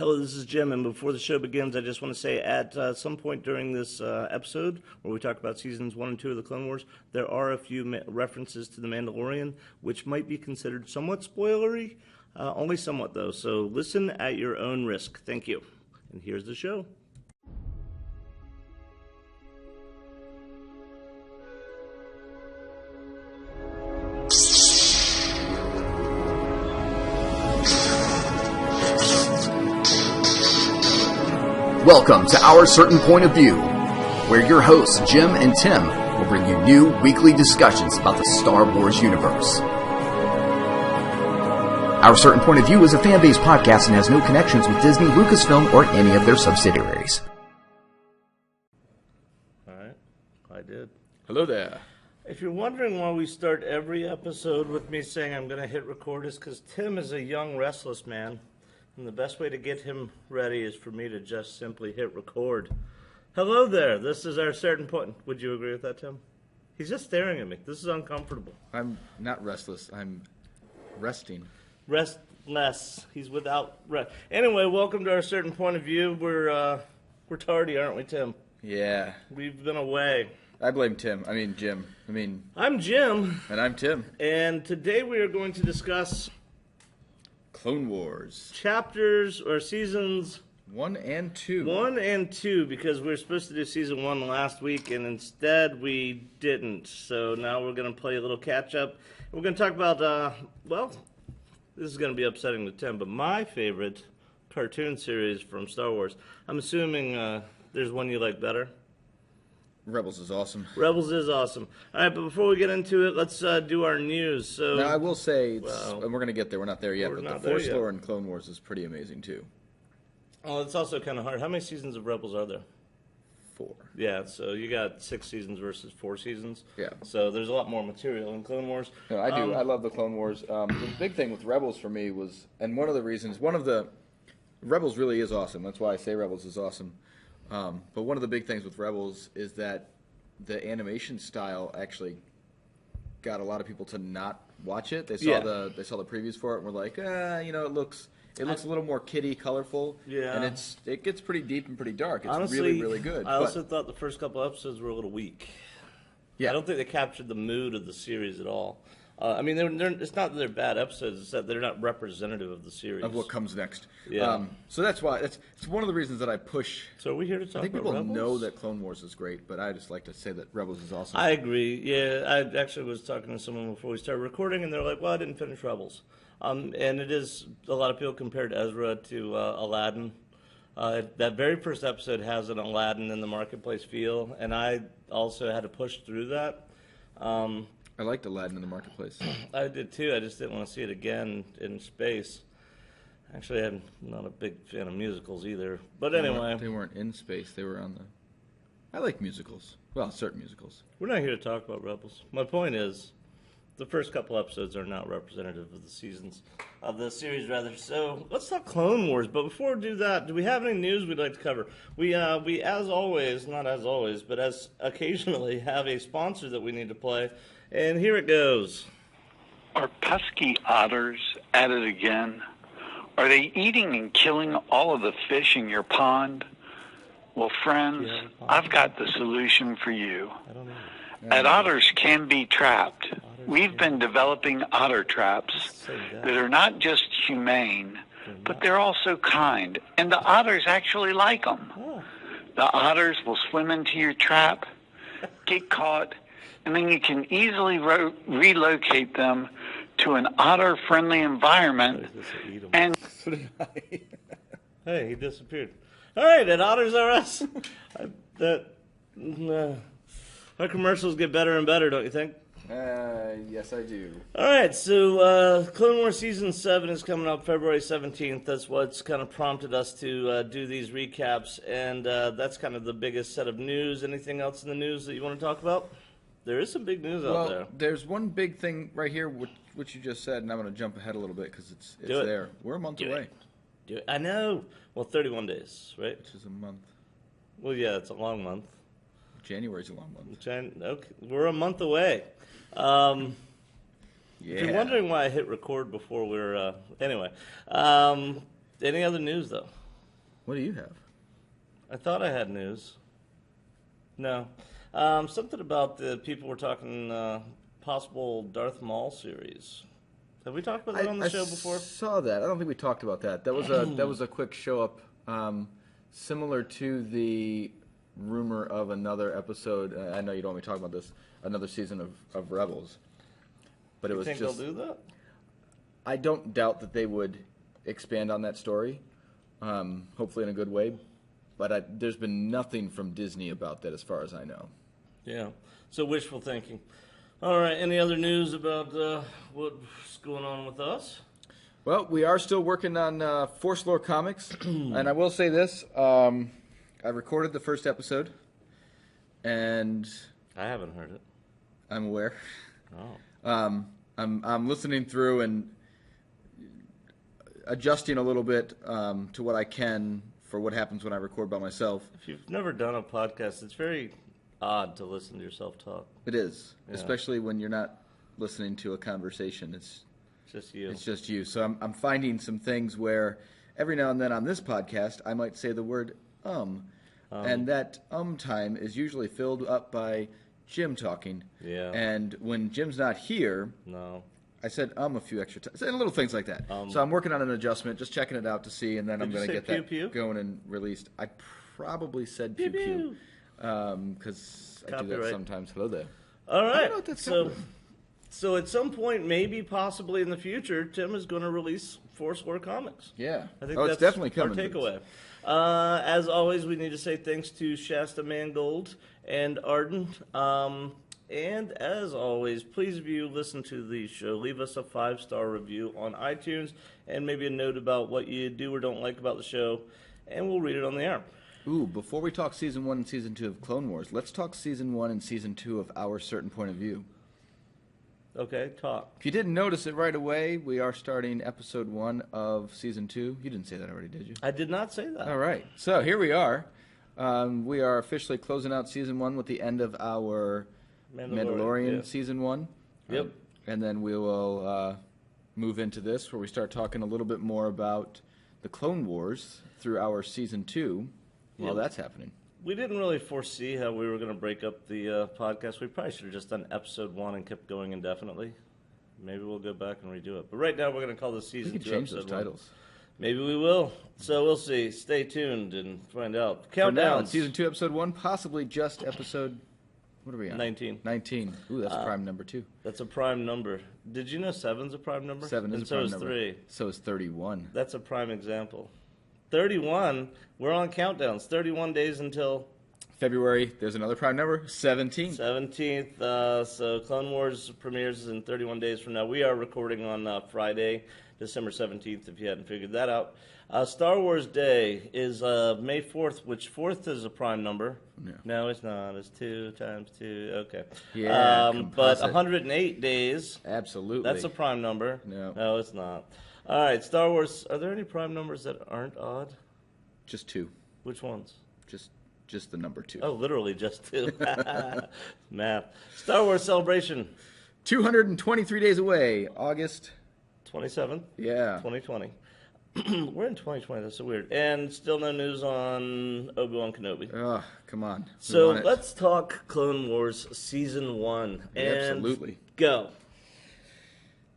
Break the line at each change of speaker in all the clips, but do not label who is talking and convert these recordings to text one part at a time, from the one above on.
Hello, this is Jim, and before the show begins, I just want to say at some point during this episode, where we talk about seasons 1 and 2 of the Clone Wars, there are a few references to The Mandalorian, which might be considered somewhat spoilery, only somewhat though, so listen at your own risk. Thank you. And here's the show.
Welcome to Our Certain Point of View, where your hosts, Jim and Tim, will bring you new weekly discussions about the Star Wars universe. Our Certain Point of View is a fan-based podcast and has no connections with Disney, Lucasfilm, or any of their subsidiaries.
All right, I did.
Hello there.
If you're wondering why we start every episode with me saying I'm going to hit record, is because Tim is a young, restless man. And the best way to get him ready is for me to just simply hit record. Hello there. This is Our Certain Point. Would you agree with that, Tim? He's just staring at me. This is uncomfortable.
I'm not restless. I'm resting.
Restless. He's without rest. Anyway, welcome to Our Certain Point of View. We're tardy, aren't we, Tim?
Yeah.
We've been away.
I blame Jim.
I'm Jim.
And I'm Tim.
And today we are going to discuss
Clone Wars.
Chapters or seasons
1 and 2.
1 and 2, because we were supposed to do season 1 last week, and instead we didn't. So now we're going to play a little catch-up. We're going to talk about, this is going to be upsetting to Tim, but my favorite cartoon series from Star Wars. I'm assuming there's one you like better.
Rebels is awesome.
Rebels is awesome. All right, but before we get into it, let's do our news. So
now, I will say, and we're going to get there. We're not there yet, but the Force lore in Clone Wars is pretty amazing, too.
Oh, it's also kind of hard. How many seasons of Rebels are there?
4.
Yeah, so you got 6 seasons versus 4 seasons.
Yeah.
So there's a lot more material in Clone Wars.
No, I do. I love the Clone Wars. The big thing with Rebels for me was, and Rebels really is awesome. That's why I say Rebels is awesome. But one of the big things with Rebels is that the animation style actually got a lot of people to not watch it. They saw the previews for it and were like, it looks a little more kiddie, colorful. Yeah. And it gets pretty deep and pretty dark. It's honestly really, really good.
I also thought the first couple episodes were a little weak. Yeah. I don't think they captured the mood of the series at all. It's not that they're bad episodes; it's that they're not representative of the series.
Of what comes next.
Yeah.
So that's why it's one of the reasons that I push.
So are we here to talk about Rebels?
I think people know that Clone Wars is great, but I just like to say that Rebels is awesome.
I agree. Yeah, I actually was talking to someone before we started recording, and they're like, "Well, I didn't finish Rebels," and it is a lot of people compared Ezra to Aladdin. That very first episode has an Aladdin in the marketplace feel, and I also had to push through that.
I liked Aladdin in the marketplace.
I did too. I just didn't want to see it again in space. Actually, I'm not a big fan of musicals either. But anyway.
They weren't in space. They were on the... I like musicals. Well, certain musicals.
We're not here to talk about Rebels. My point is, the first couple episodes are not representative of the seasons. Of the series, rather. So, let's talk Clone Wars. But before we do that, do we have any news we'd like to cover? We as always, not as always, but as occasionally, have a sponsor that we need to play. And here it goes.
Are pesky otters at it again? Are they eating and killing all of the fish in your pond? Well, friends, I've got the solution for you. Otters can be trapped. We've been developing otter traps that are not just humane, but they're also kind. And the otters actually like them. The otters will swim into your trap, get caught, and then you can easily relocate them to an otter-friendly environment. And
hey, he disappeared. All right, at Otters R Us. Our commercials get better and better, don't you think?
Yes, I do.
All right, so Clone Wars Season 7 is coming up February 17th. That's what's kind of prompted us to do these recaps, and that's kind of the biggest set of news. Anything else in the news that you want to talk about? There is some big news out there.
There's one big thing right here, which you just said, and I'm going to jump ahead a little bit because it's there. We're a month away.
Do it. I know. Well, 31 days, right?
Which is a month.
Well, yeah, it's a long month.
January's a long month.
Okay, we're a month away. If you're wondering why I hit record before we're... anyway. Any other news, though?
What do you have?
I thought I had news. No. Something about the people were talking possible Darth Maul series. Have we talked about that on the show before?
I saw that. I don't think we talked about that. That was a quick show up, similar to the rumor of another episode. I know you don't want me to talk about this. Another season of Rebels. But it was
think
just.
They'll do that?
I don't doubt that they would expand on that story, hopefully in a good way. But there's been nothing from Disney about that, as far as I know.
Yeah. So wishful thinking. All right. Any other news about what's going on with us?
Well, we are still working on Force Lore Comics, and I will say this: I recorded the first episode, and
I haven't heard it.
I'm aware.
Oh.
I'm listening through and adjusting a little bit to what I can for what happens when I record by myself.
If you've never done a podcast, it's very odd to listen to yourself talk.
It is,
Yeah.
especially when you're not listening to a conversation. It's
Just you.
It's just you. So I'm finding some things where every now and then on this podcast I might say the word and that time is usually filled up by Jim talking.
Yeah.
And when Jim's not here,
No.
I said a few extra times, and little things like that. So I'm working on an adjustment, just checking it out to see, and then I'm
Did you
going to
say
get
pew,
that
pew?
going and released. I probably said
Pew,
pew pew
pew.
because I do that
Copyright.
sometimes. Hello there.
All right.
know what that's
so,
called.
so at some point, maybe, possibly in the future, Tim is going to release Force Lore Comics.
Yeah.
I think
it's
that's
definitely coming.
our takeaway. As always, we need to say thanks to Shasta Mangold and Arden. And as always, please, if you listen to the show, leave us a 5-star review on iTunes and maybe a note about what you do or don't like about the show, and we'll read it on the air.
Ooh, before we talk Season 1 and Season 2 of Clone Wars, let's talk Season 1 and Season 2 of Our Certain Point of View.
Okay, talk.
If you didn't notice it right away, we are starting Episode 1 of Season 2. You didn't say that already, did you?
I did not say that.
All right. So here we are. We are officially closing out Season 1 with the end of our Mandalorian
yeah.
Season 1.
Yep.
And then we will move into this where we start talking a little bit more about the Clone Wars through our Season 2 while
Yep.
that's happening.
We didn't really foresee how we were going to break up the podcast. We probably should have just done Episode 1 and kept going indefinitely. Maybe we'll go back and redo it. But right now, we're going to call this
We
Season
can
2
change those
Episode 1.
titles.
Maybe we will. So we'll see. Stay tuned and find out.
For now,
Countdown.
it's Season 2, Episode 1, possibly just Episode... What are we on?
19.
19. Ooh, that's a prime number, too.
That's a prime number. Did you know 7's a prime number?
7 is
and
a prime
so
number.
3.
So is 31.
That's a prime example. 31, we're on countdowns. 31 days until
February, there's another prime number, 17.
17th. So Clone Wars premieres in 31 days from now. We are recording on Friday, December 17th, if you hadn't figured that out. Star Wars Day is May 4th, which 4th is a prime number. No, it's not. It's 2 times 2. Okay.
Yeah,
But
composite.
108 days,
Absolutely.
that's a prime number.
No.
It's not. All right, Star Wars. Are there any prime numbers that aren't odd?
Just 2.
Which ones?
Just the number 2.
Oh, literally just 2. Math. Star Wars Celebration,
223 days away, August.
27th,
Yeah.
2020. We're in 2020. That's so weird. And still no news on Obi-Wan Kenobi.
Oh, come on. We
So
want it.
let's talk Clone Wars Season 1. And
Absolutely.
go.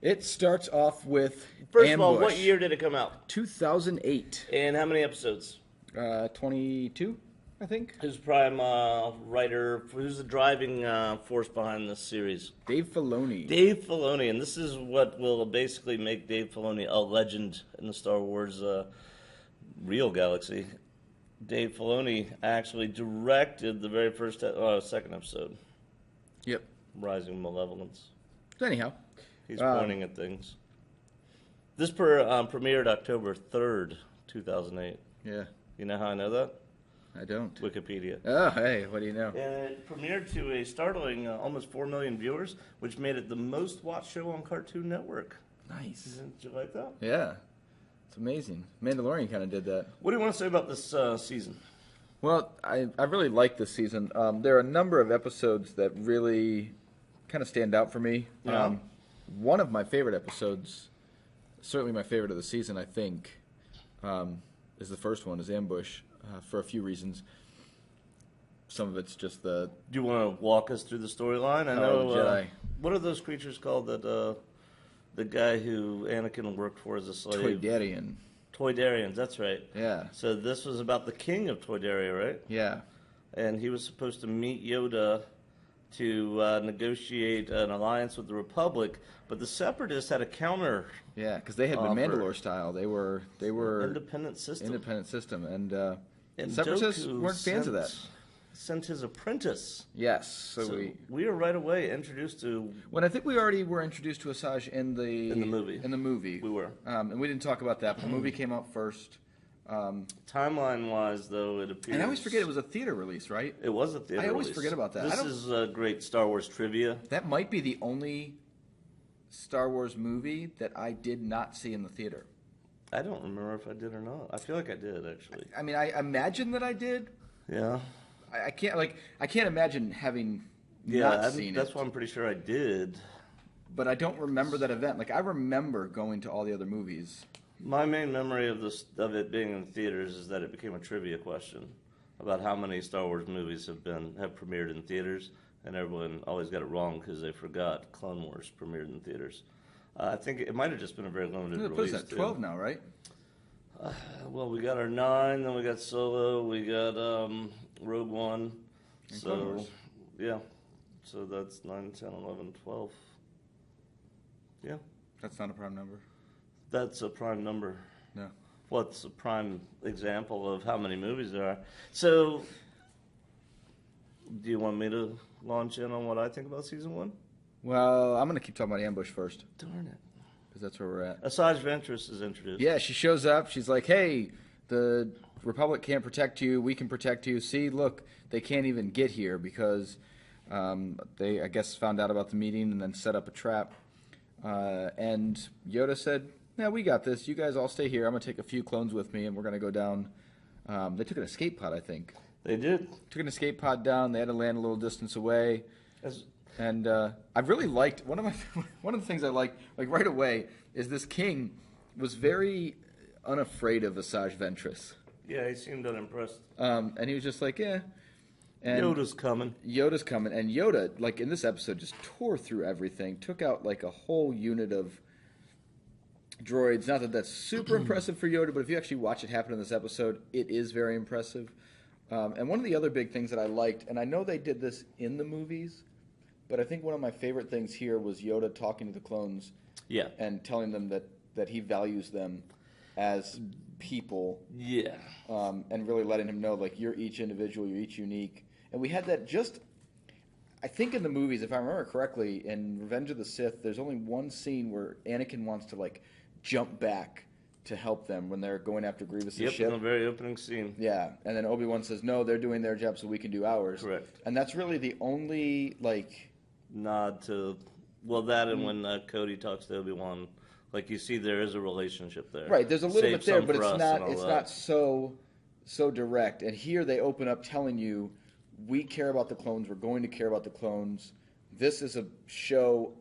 It starts off with
First
Ambush.
of all, what year did it come out?
2008.
And how many episodes?
22, I think.
Who's prime writer? Who's the driving force behind this series?
Dave Filoni.
Dave Filoni, and this is what will basically make Dave Filoni a legend in the Star Wars real galaxy. Dave Filoni actually directed the very first, second episode,
Yep.
Rising Malevolence.
Anyhow.
He's pointing at things. This premiered October 3rd, 2008.
Yeah.
You know how I know that?
I don't.
Wikipedia.
Oh, hey, what do you know?
And it premiered to a startling almost 4 million viewers, which made it the most watched show on Cartoon Network.
Nice.
Did you like that?
Yeah. It's amazing. Mandalorian kind of did that.
What do you want to say about this season?
Well, I really like this season. There are a number of episodes that really kind of stand out for me.
Yeah.
One of my favorite episodes, certainly my favorite of the season, I think, is the first one, is Ambush, for a few reasons. Some of it's just the...
Do you want to walk us through the storyline? I know.
Jedi.
What are those creatures called that the guy who Anakin worked for as a slave?
Toydarian.
Toydarians, that's right.
Yeah.
So this was about the king of Toydaria, right?
Yeah.
And he was supposed to meet Yoda to negotiate an alliance with the Republic, but the Separatists had a counter.
Yeah, because they had been Mandalore style. They were
independent system.
And Separatists
Dooku
weren't fans of that.
Sent his apprentice.
Yes,
So we were right away introduced to.
When I think we already were introduced to Asajj in the
movie.
In the movie,
We were.
and we didn't talk about that. But the movie came out first.
Timeline-wise, though, it appears.
And I always forget it was a theater release, right?
It was a theater
I always
release.
forget about that.
This is great Star Wars trivia.
That might be the only Star Wars movie that I did not see in the theater.
I don't remember if I did or not. I feel like I did, actually.
I mean, I imagine that I did.
Yeah.
I can't imagine having
Yeah,
not seen
that's
it.
why I'm pretty sure I did.
But I don't remember that event. Like, I remember going to all the other movies.
My main memory of it being in theaters is that it became a trivia question about how many Star Wars movies have premiered in theaters, and everyone always got it wrong because they forgot Clone Wars premiered in theaters. I think it might have just been a very limited
What
release.
is that? 12 now, right?
Well, we got our 9, then we got Solo, we got Rogue One.
And Clone Wars.
Yeah. So that's 9, 10, 11, 12. Yeah.
That's not a prime number.
That's a prime number.
No.
What's a prime example of how many movies there are? So, do you want me to launch in on what I think about season 1?
Well, I'm going to keep talking about Ambush first,
Darn it.
because that's where we're at.
Asajj Ventress is introduced.
Yeah, she shows up. She's like, hey, the Republic can't protect you. We can protect you. See, look, they can't even get here because they, I guess, found out about the meeting and then set up a trap. And Yoda said, yeah, we got this. You guys all stay here. I'm going to take a few clones with me, and we're going to go down. They took an escape pod, I think.
They did.
Took an escape pod down. They had to land a little distance away. And I really liked one of the things I liked, like right away, is this king was very unafraid of Asajj Ventress.
Yeah, he seemed unimpressed.
And he was just like, yeah. And
Yoda's coming.
Yoda's coming. And Yoda, like in this episode, just tore through everything, took out like a whole unit of droids. Not that that's super impressive for Yoda, but if you actually watch it happen in this episode, it is very impressive. And one of the other big things that I liked, and I know they did this in the movies, but I think one of my favorite things here was Yoda talking to the clones,
Yeah.
and telling them that he values them as people,
Yeah.
and really letting him know, like, you're each individual, you're each unique. And we had that just, I think in the movies, if I remember correctly, in Revenge of the Sith, there's only one scene where Anakin wants to, like, jump back to help them when they're going after Grievous'
Yep,
ship.
in the very opening scene.
Yeah, and then Obi-Wan says, no, they're doing their job so we can do ours.
Correct.
And that's really the only, like...
Nod to, well, that and when Cody talks to Obi-Wan, like you see there is a relationship there.
Right, there's a little
Save
bit there,
some
but
for
it's
us
not
and all
it's
that.
not so direct. And here they open up telling you, we care about the clones, we're going to care about the clones. This is a show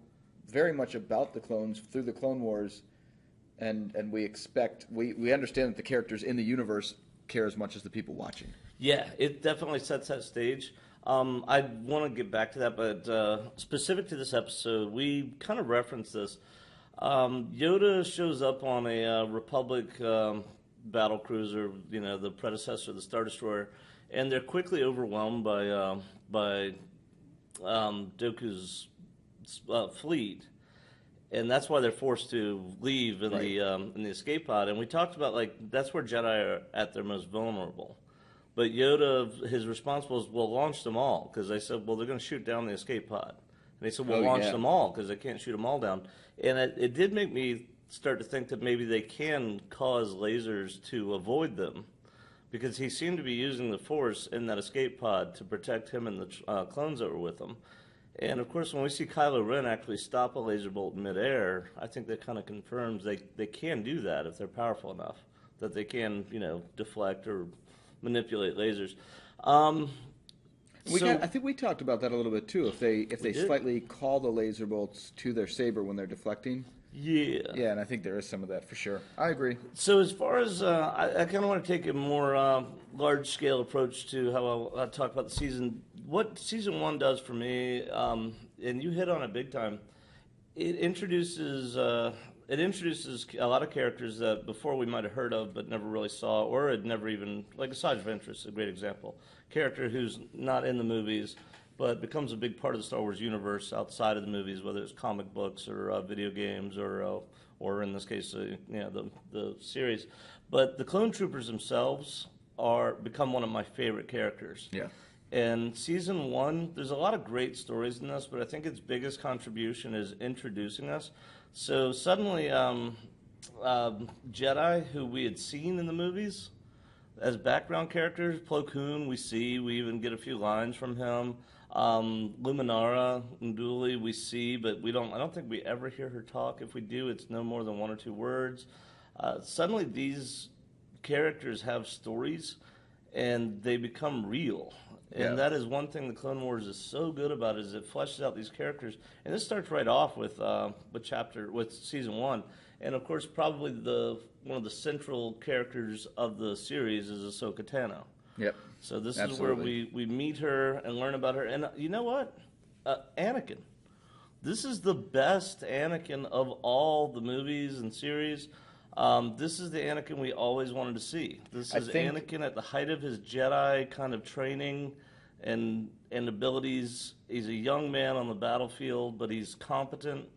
very much about the clones through the Clone Wars, and we understand that the characters in the universe care as much as the people watching.
Yeah, it definitely sets that stage. I want to get back to that, but specific to this episode, we kind of referenced this. Yoda shows up on a Republic battle cruiser, you know, the predecessor of the Star Destroyer, and they're quickly overwhelmed by Dooku's fleet, and that's why they're forced to leave in the escape pod. And we talked about, like, that's where Jedi are at their most vulnerable. But Yoda, his response was, "We'll launch them all," because they said, "Well, they're going to shoot down the escape pod." And they said, "We'll launch them all because they can't shoot them all down." And it did make me start to think that maybe they can cause lasers to avoid them, because he seemed to be using the Force in that escape pod to protect him and the clones that were with him. And of course, when we see Kylo Ren actually stop a laser bolt in midair, I think that kind of confirms they can do that if they're powerful enough, that they can, you know, deflect or manipulate lasers.
I think we talked about that a little bit too. If they slightly call the laser bolts to their saber when they're deflecting, Yeah, and I think there is some of that for sure. I agree.
So as far as I kind of want to take a more large-scale approach to how I'll talk about the season. What season 1 does for me, and you hit on it big time, it introduces a lot of characters that before we might have heard of but never really saw or had never even, like Asajj Ventress, a great example. Character who's not in the movies but becomes a big part of the Star Wars universe outside of the movies, whether it's comic books or video games or in this case, the series. But the clone troopers themselves become one of my favorite characters.
Yeah.
And season 1, there's a lot of great stories in this, but I think its biggest contribution is introducing us. So suddenly, Jedi who we had seen in the movies as background characters, Plo Koon we even get a few lines from him. Luminara Unduli we see, but I don't think we ever hear her talk. If we do, it's no more than 1 or 2 words. Suddenly these characters have stories and they become real. And that is one thing the Clone Wars is so good about, is it fleshes out these characters. And this starts right off with season 1. And of course, probably one of the central characters of the series is Ahsoka Tano.
Yep.
So this
Absolutely.
is where we meet her and learn about her. And you know what? Anakin. This is the best Anakin of all the movies and series. This is the Anakin we always wanted to see. This is Anakin at the height of his Jedi kind of training and abilities. He's a young man on the battlefield, but he's competent.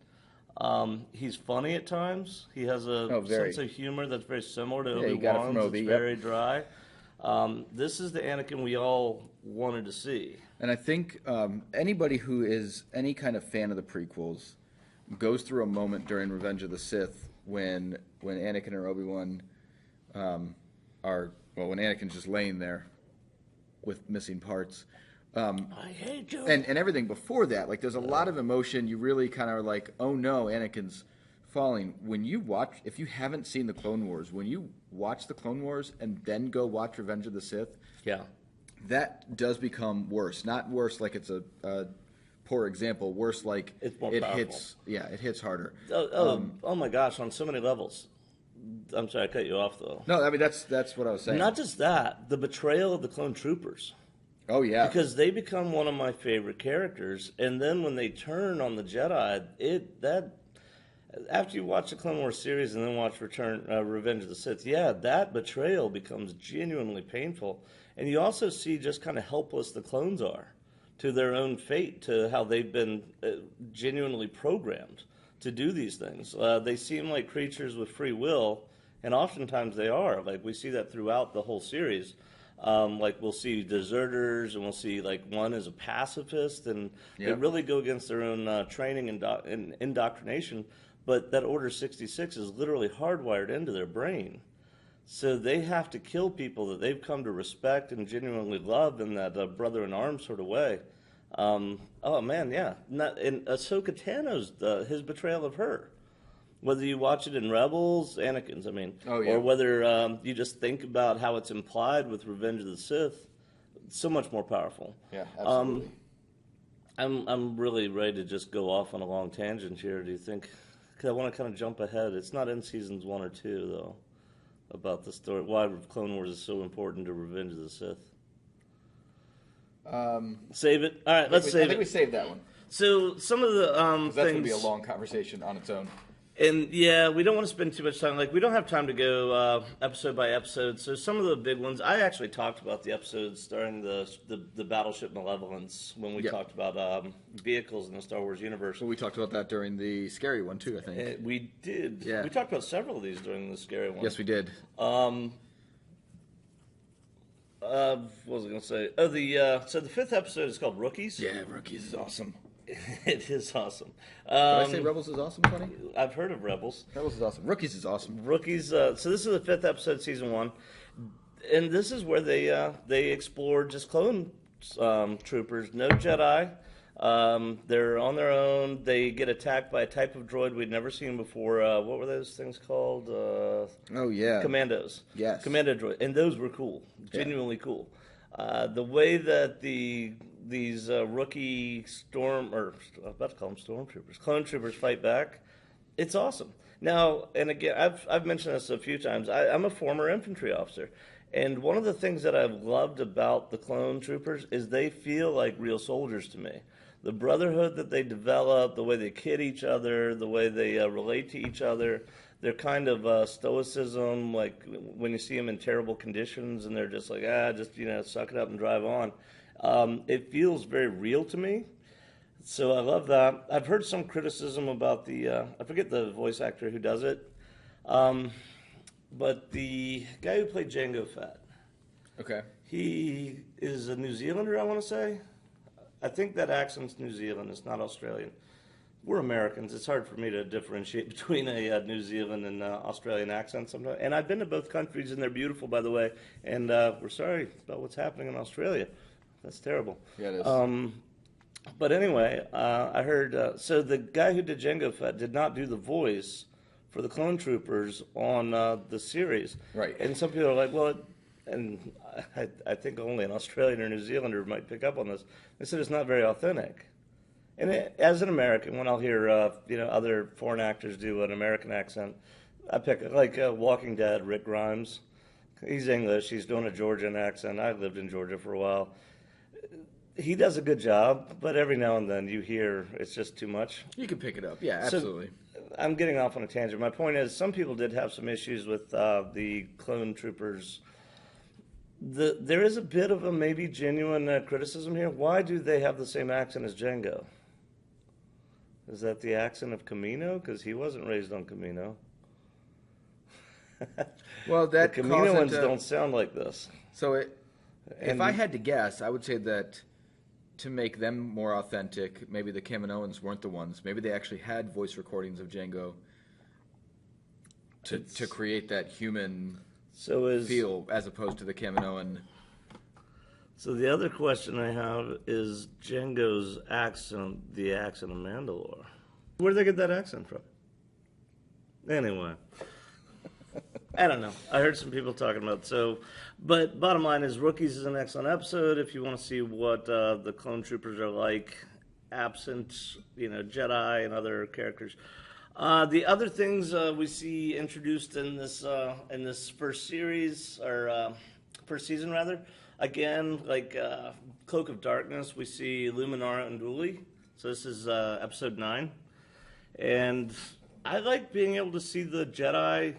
He's funny at times. He has a sense of humor that's very similar to Obi-Wan's. It's very dry. This is the Anakin we all wanted to see.
And I think anybody who is any kind of fan of the prequels goes through a moment during Revenge of the Sith when Anakin or Obi-Wan when Anakin's just laying there with missing parts.
I hate you.
And everything before that, like there's a lot of emotion. You really kind of are like, oh no, Anakin's falling. If you haven't seen the Clone Wars, when you watch the Clone Wars and then go watch Revenge of the Sith, that does become worse. Not worse like it's a poor example. Worse like
it's more powerful.
It hits harder.
Oh my gosh, on so many levels. I'm sorry, I cut you off though.
No, I mean that's what I was saying.
Not just that, the betrayal of the clone troopers.
Oh yeah,
because they become one of my favorite characters, and then when they turn on the Jedi, after you watch the Clone Wars series and then watch Revenge of the Sith, that betrayal becomes genuinely painful, and you also see just kind of helpless the clones are to their own fate, to how they've been genuinely programmed to do these things. They seem like creatures with free will, and oftentimes they are. Like we see that throughout the whole series. Like we'll see deserters, and we'll see like one is a pacifist, and they really go against their own training and indoctrination. But that Order 66 is literally hardwired into their brain, so they have to kill people that they've come to respect and genuinely love in that brother in arms sort of way. Oh man, yeah. And Ahsoka Tano's his betrayal of her. Whether you watch it in Rebels, Anakin's, or whether you just think about how it's implied with Revenge of the Sith, it's so much more powerful.
Yeah, absolutely.
I'm really ready to just go off on a long tangent here. Do you think? Because I want to kind of jump ahead. It's not in seasons 1 or 2 though. About the story, why Clone Wars is so important to Revenge of the Sith. Save it. All right, let's save it.
I think we saved that one.
So some of the
that's
things.
That's gonna be a long conversation on its own.
And we don't want to spend too much time. Like we don't have time to go episode by episode. So some of the big ones, I actually talked about the episodes starring the Battleship Malevolence when we talked about vehicles in the Star Wars universe.
Well, we talked about that during the scary one too, I think.
We did.
Yeah.
We talked about several of these during the scary one.
Yes, we did.
What was I going to say? Oh, so the 5th episode is called Rookies.
Yeah, Rookies is awesome.
It is awesome.
Did I say Rebels is awesome, funny?
I've heard of Rebels.
Rebels is awesome. Rookies is awesome.
Rookies. So this is the 5th episode, season 1, and this is where they explore just clone troopers, no Jedi. They're on their own. They get attacked by a type of droid we'd never seen before. What were those things called? Commandos.
Yes.
Commando droid, and those were cool, genuinely cool. The way that these rookie clone troopers fight back It's awesome. Now, and again, I've mentioned this a few times. I'm a former infantry officer, and one of the things that I've loved about the clone troopers is they feel like real soldiers to me. The brotherhood that they develop, the way they kid each other, the way they relate to each other, their kind of stoicism, like when you see them in terrible conditions and they're just like, just, suck it up and drive on. It feels very real to me. So I love that. I've heard some criticism about I forget the voice actor who does it, but the guy who played Jango Fett.
Okay.
He is a New Zealander, I want to say. I think that accent's New Zealand. It's not Australian. We're Americans. It's hard for me to differentiate between a New Zealand and Australian accent sometimes. And I've been to both countries, and they're beautiful, by the way. And we're sorry about what's happening in Australia. That's terrible.
Yeah, it is.
But anyway, I heard, so the guy who did Jango Fett did not do the voice for the clone troopers on the series.
Right.
And some people are like, well, and I think only an Australian or New Zealander might pick up on this. They said it's not very authentic. And as an American, when I'll hear other foreign actors do an American accent, I pick like Walking Dead, Rick Grimes. He's English. He's doing a Georgian accent. I lived in Georgia for a while. He does a good job, but every now and then you hear it's just too much.
You can pick it up. Yeah, absolutely.
So, I'm getting off on a tangent. My point is, some people did have some issues with the clone troopers. There is a bit of a maybe genuine criticism here. Why do they have the same accent as Jango? Is that the accent of Camino? Because he wasn't raised on Camino.
Well, that
the Camino ones don't sound like this.
So if I had to guess, I would say that to make them more authentic, maybe the Kaminoans weren't the ones. Maybe they actually had voice recordings of Jango to create that human feel as opposed to the Kaminoan.
So the other question I have is Jango's accent, the accent of Mandalore. Where did they get that accent from? Anyway. I don't know. I heard some people talking about it. But bottom line is Rookies is an excellent episode. If you want to see what the clone troopers are like, absent, Jedi and other characters. The other things we see introduced in this first series, or first season rather, again, like Cloak of Darkness, we see Luminara and Unduli. So this is episode 9. And I like being able to see the Jedi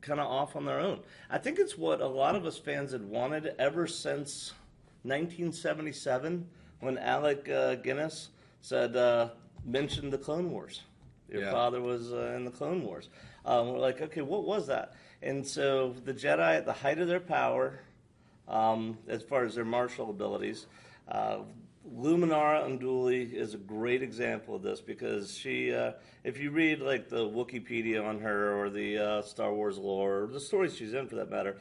kind of off on their own. I think it's what a lot of us fans had wanted ever since 1977 when Alec Guinness mentioned the Clone Wars. Your father was in the Clone Wars. We're like, okay, what was that? And so the Jedi at the height of their power, as far as their martial abilities, Luminara Unduli is a great example of this because she, if you read like the Wikipedia on her or the Star Wars lore, or the stories she's in for that matter,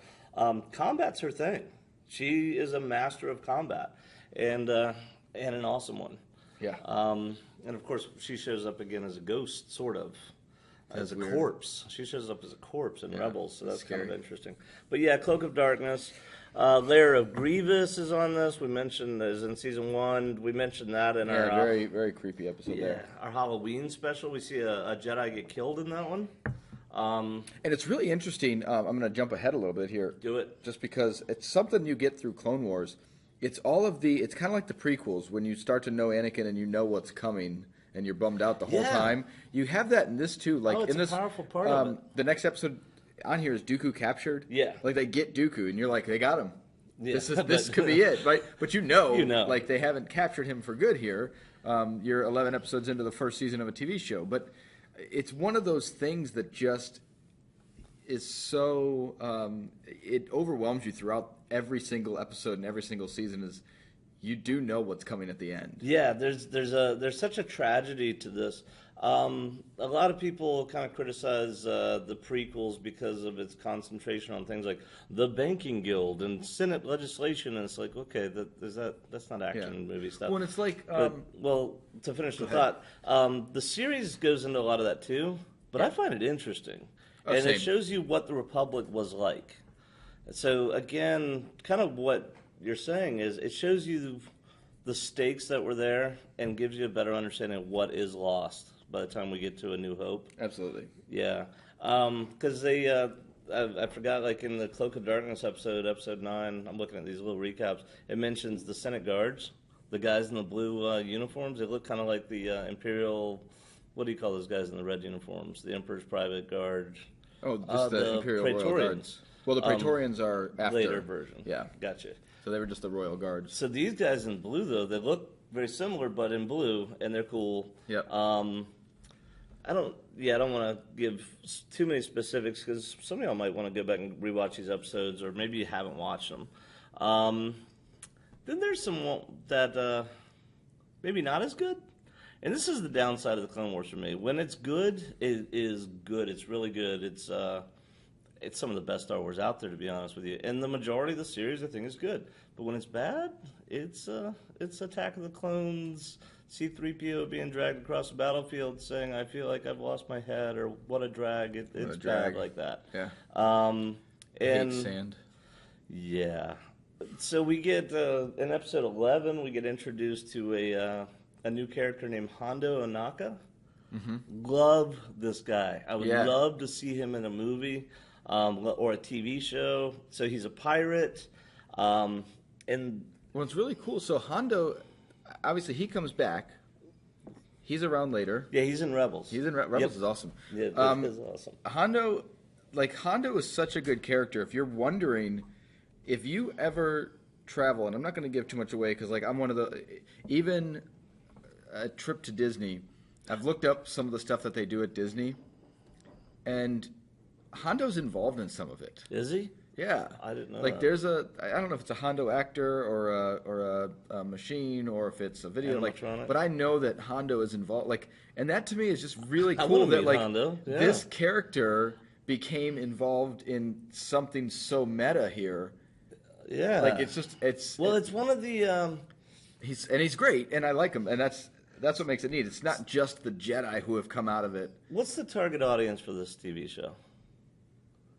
combat's her thing. She is a master of combat and an awesome one.
Yeah.
And of course, she shows up again as a ghost, sort of. As a
weird.
Corpse. She shows up as a corpse in Rebels, so that's
scary.
kind of interesting. But yeah, Cloak of Darkness. Lair of Grievous is on this. We mentioned is in season 1. We mentioned that in our
very, very creepy episode there.
our Halloween special. We see a Jedi get killed in that one.
And it's really interesting. I'm going to jump ahead a little bit here.
Do it.
Just because it's something you get through Clone Wars. It's it's kind of like the prequels when you start to know Anakin and you know what's coming and you're bummed out the whole time. You have that in this too. Like
it's
in this
a powerful part of it.
The next episode on here is Dooku captured.
Yeah.
Like they get Dooku and you're like, they got him.
Yeah.
This could be it, right? But you know, like they haven't captured him for good here. You're 11 episodes into the first season of a TV show, but it's one of those things that just is so it overwhelms you throughout every single episode and every single season. Is you do know what's coming at the end.
Yeah, there's such a tragedy to this. A lot of people kind of criticize the prequels because of its concentration on things like the banking guild and Senate legislation, and it's like, okay, that's not action movie stuff.
Well, it's like,
well, to finish the thought, the series goes into a lot of that too, but I find it interesting, and
same.
it shows you what the Republic was like. So again, kind of what you're saying is it shows you the stakes that were there and gives you a better understanding of what is lost by the time we get to A New Hope.
Absolutely.
Yeah, because they, I forgot, like in the Cloak of Darkness episode 9, I'm looking at these little recaps, it mentions the Senate guards, the guys in the blue uniforms. They look kind of like the Imperial, what do you call those guys in the red uniforms? The Emperor's Private Guard.
Oh, just the Imperial Royal Guards. Well, the Praetorians are after.
Later version.
Yeah.
Gotcha.
So they were just the Royal Guards.
So these guys in blue, though, they look very similar, but in blue, and they're cool.
Yep.
I don't want to give too many specifics because some of y'all might want to go back and rewatch these episodes, or maybe you haven't watched them. Then there's some that maybe not as good. And this is the downside of the Clone Wars for me. When it's good, it is good. It's really good. It's some of the best Star Wars out there, to be honest with you. And the majority of the series, I think, is good. But when it's bad, it's Attack of the Clones, C-3PO being dragged across the battlefield saying, I feel like I've lost my head, or what a drag. It's bad like that.
Yeah.
And
hate sand.
Yeah. So we get, in episode 11, we get introduced to a new character named Hondo Ohnaka. Mm-hmm. Love this guy. I would love to see him in a movie or a TV show. So he's a pirate. And
well, it's really cool. So Hondo, obviously, he comes back. He's around later.
Yeah, he's in Rebels.
Rebels is awesome.
Yeah, that is awesome.
Hondo is such a good character. If you're wondering, if you ever travel, and I'm not going to give too much away because, like, I'm one of the, even a trip to Disney, I've looked up some of the stuff that they do at Disney, and Hondo's involved in some of it.
Is he?
Yeah,
I didn't know.
Like, there's I don't know if it's a Hondo actor or a machine or if it's a video. But I know that Hondo is involved. Like, and that to me is just really cool that
Hondo. Yeah.
This character became involved in something so meta here.
Yeah,
like it's
one of the.
He's great, and I like him, and that's what makes it neat. It's not just the Jedi who have come out of it.
What's the target audience for this TV show?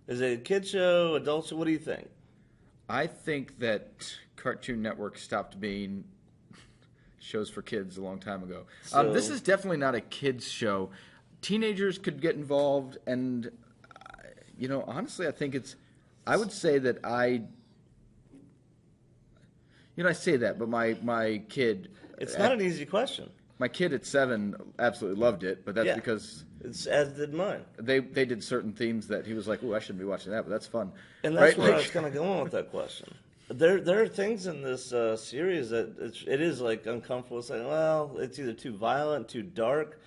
Is it a kid show, adult show? What do you think?
I think that Cartoon Network stopped being shows for kids a long time ago. This is definitely not a kids show. Teenagers could get involved, and honestly, I think it's. I would say that I say that, but my kid.
It's not an easy question.
My kid at 7 absolutely loved it, but that's because
as did mine.
They did certain themes that he was like, "Oh, I shouldn't be watching that," but that's fun.
And that's where I was kind of going with that question. There are things in this series that it is like uncomfortable saying, well, it's either too violent, too dark,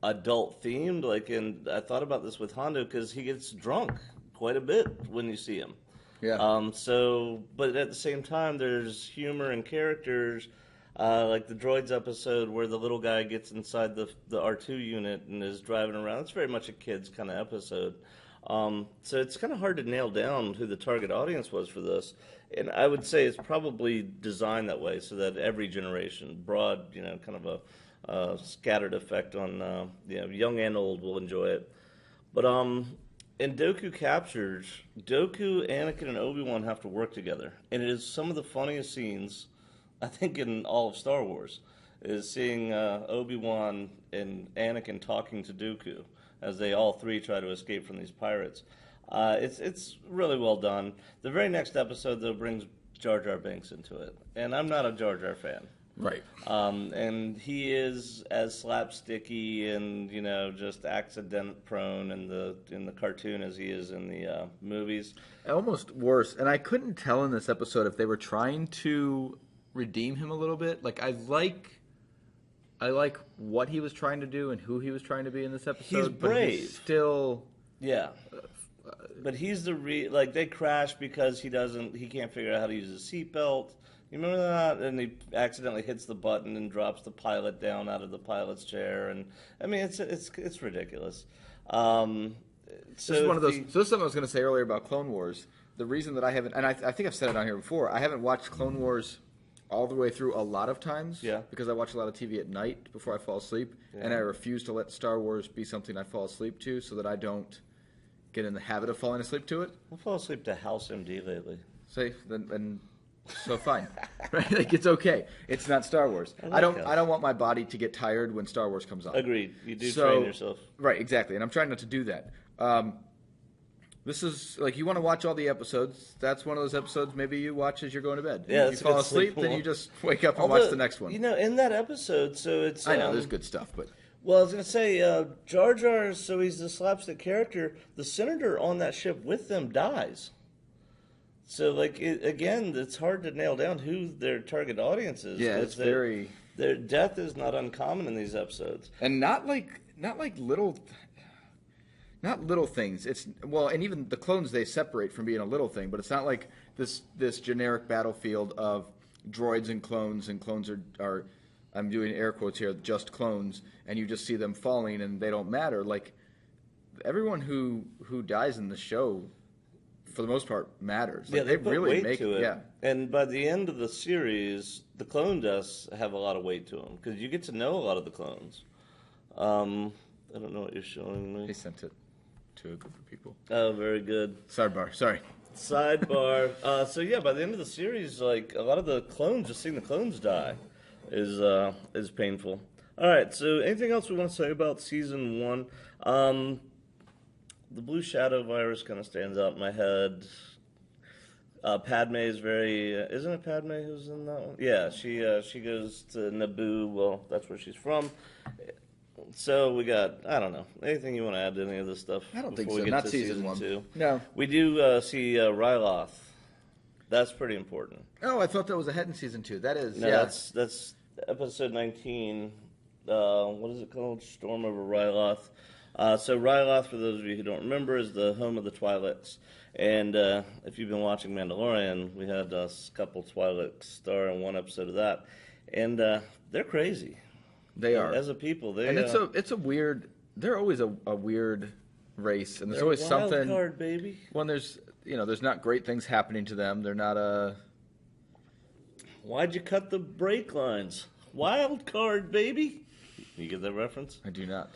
adult themed. Like, and I thought about this with Hondo because he gets drunk quite a bit when you see him.
Yeah.
But at the same time, there's humor and characters. Like the Droids episode where the little guy gets inside the R2 unit and is driving around. It's very much a kid's kind of episode. So it's kind of hard to nail down who the target audience was for this. And I would say it's probably designed that way so that every generation, broad, kind of a scattered effect on, young and old will enjoy it. But in Dooku Captures, Dooku, Anakin, and Obi-Wan have to work together. And it is some of the funniest scenes I think in all of Star Wars, is seeing Obi-Wan and Anakin talking to Dooku as they all three try to escape from these pirates. It's really well done. The very next episode, though, brings Jar Jar Binks into it. And I'm not a Jar Jar fan.
Right.
And he is as slapsticky and, just accident prone in the cartoon as he is in the movies.
Almost worse. And I couldn't tell in this episode if they were trying to redeem him a little bit. Like, I like what he was trying to do and who he was trying to be in this episode.
He's brave.
But he's still...
Yeah. But he's they crash because he can't figure out how to use his seatbelt. You remember that? And he accidentally hits the button and drops the pilot down out of the pilot's chair. And I mean, it's ridiculous.
This is one of those. So this is something I was going to say earlier about Clone Wars. The reason that I haven't, and I think I've said it on here before, I haven't watched Clone Wars all the way through a lot of times.
Yeah. Because
I watch a lot of TV at night before I fall asleep, and I refuse to let Star Wars be something I fall asleep to, so that I don't get in the habit of falling asleep to it.
I fall asleep to House MD lately.
So fine. Right? Like, it's okay. It's not Star Wars.
like
I don't
chaos.
want my body to get tired when Star Wars comes on.
Agreed. You do train yourself.
Right, exactly. And I'm trying not to do that. This is, like, you want to watch all the episodes. That's one of those episodes maybe you watch as you're going to bed.
Yeah,
If you
it's a
fall
good
asleep,
sleep
then
one.
you just wake up and watch the next one.
You know, in that episode, so it's...
I know, there's good stuff, but...
Well, I was going to say, Jar Jar, so he's the slapstick character. The senator on that ship with them dies. So, like, again, it's hard to nail down who their target audience is.
Yeah,
'cause
it's very...
Their death is not uncommon in these episodes.
And not like little... Not little things. It's well, and even the clones, they separate from being a little thing, but it's not like this generic battlefield of droids and clones are I'm doing air quotes here, just clones, and you just see them falling and they don't matter. Like, everyone who dies in the show, for the most part, matters. Like,
Yeah, they put
really
weight
make
to it.
Yeah,
And by the end of the series, the clone deaths have a lot of weight to them because you get to know a lot of the clones. I don't know what you're showing
they
me.
sent it to a group of people.
Oh, very good.
Sidebar, sorry.
Sidebar. So yeah, by the end of the series, like a lot of the clones, just seeing the clones die, is painful. All right. So anything else we want to say about season 1? The blue shadow virus kind of stands out in my head. Padme is very. Isn't it Padme who's in that one? Yeah, she goes to Naboo. Well, that's where she's from. So we got, I don't know, anything you want to add to any of this stuff?
I don't think
before we
so.
get
Not
to
season 1.
2?
No.
We do see Ryloth. That's pretty important.
Oh, I thought that was ahead in season 2. That is,
No,
yeah.
that's episode 19. What is it called? Storm over Ryloth. So Ryloth, for those of you who don't remember, is the home of the Twi'leks. And if you've been watching Mandalorian, we had a couple Twi'leks star in one episode of that. And they're crazy.
They are.
As a people, they
And it's a weird. They're always a weird race, and there's
they're
always
a wild
something.
card, baby.
When there's not great things happening to them. They're not a.
Why'd you cut the brake lines? Wild card, baby. You get that reference?
I do not.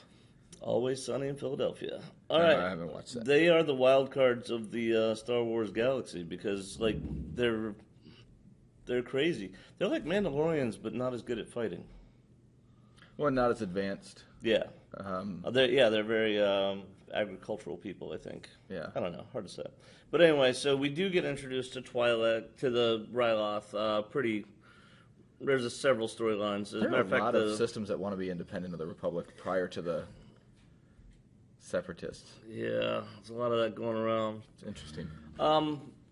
Always Sunny in Philadelphia. All
No,
right,
I haven't watched that.
They are the wild cards of the Star Wars galaxy because, like, they're crazy. They're like Mandalorians, but not as good at fighting.
Well, not as advanced.
Yeah, they're very agricultural people, I think.
Yeah.
I don't know, hard to say. But anyway, so we do get introduced to the Ryloth. There's several storylines. As a
There
matter
are
of
a
fact,
lot of systems that want to be independent of the Republic prior to the Separatists.
yeah, there's a lot of that going around.
It's interesting.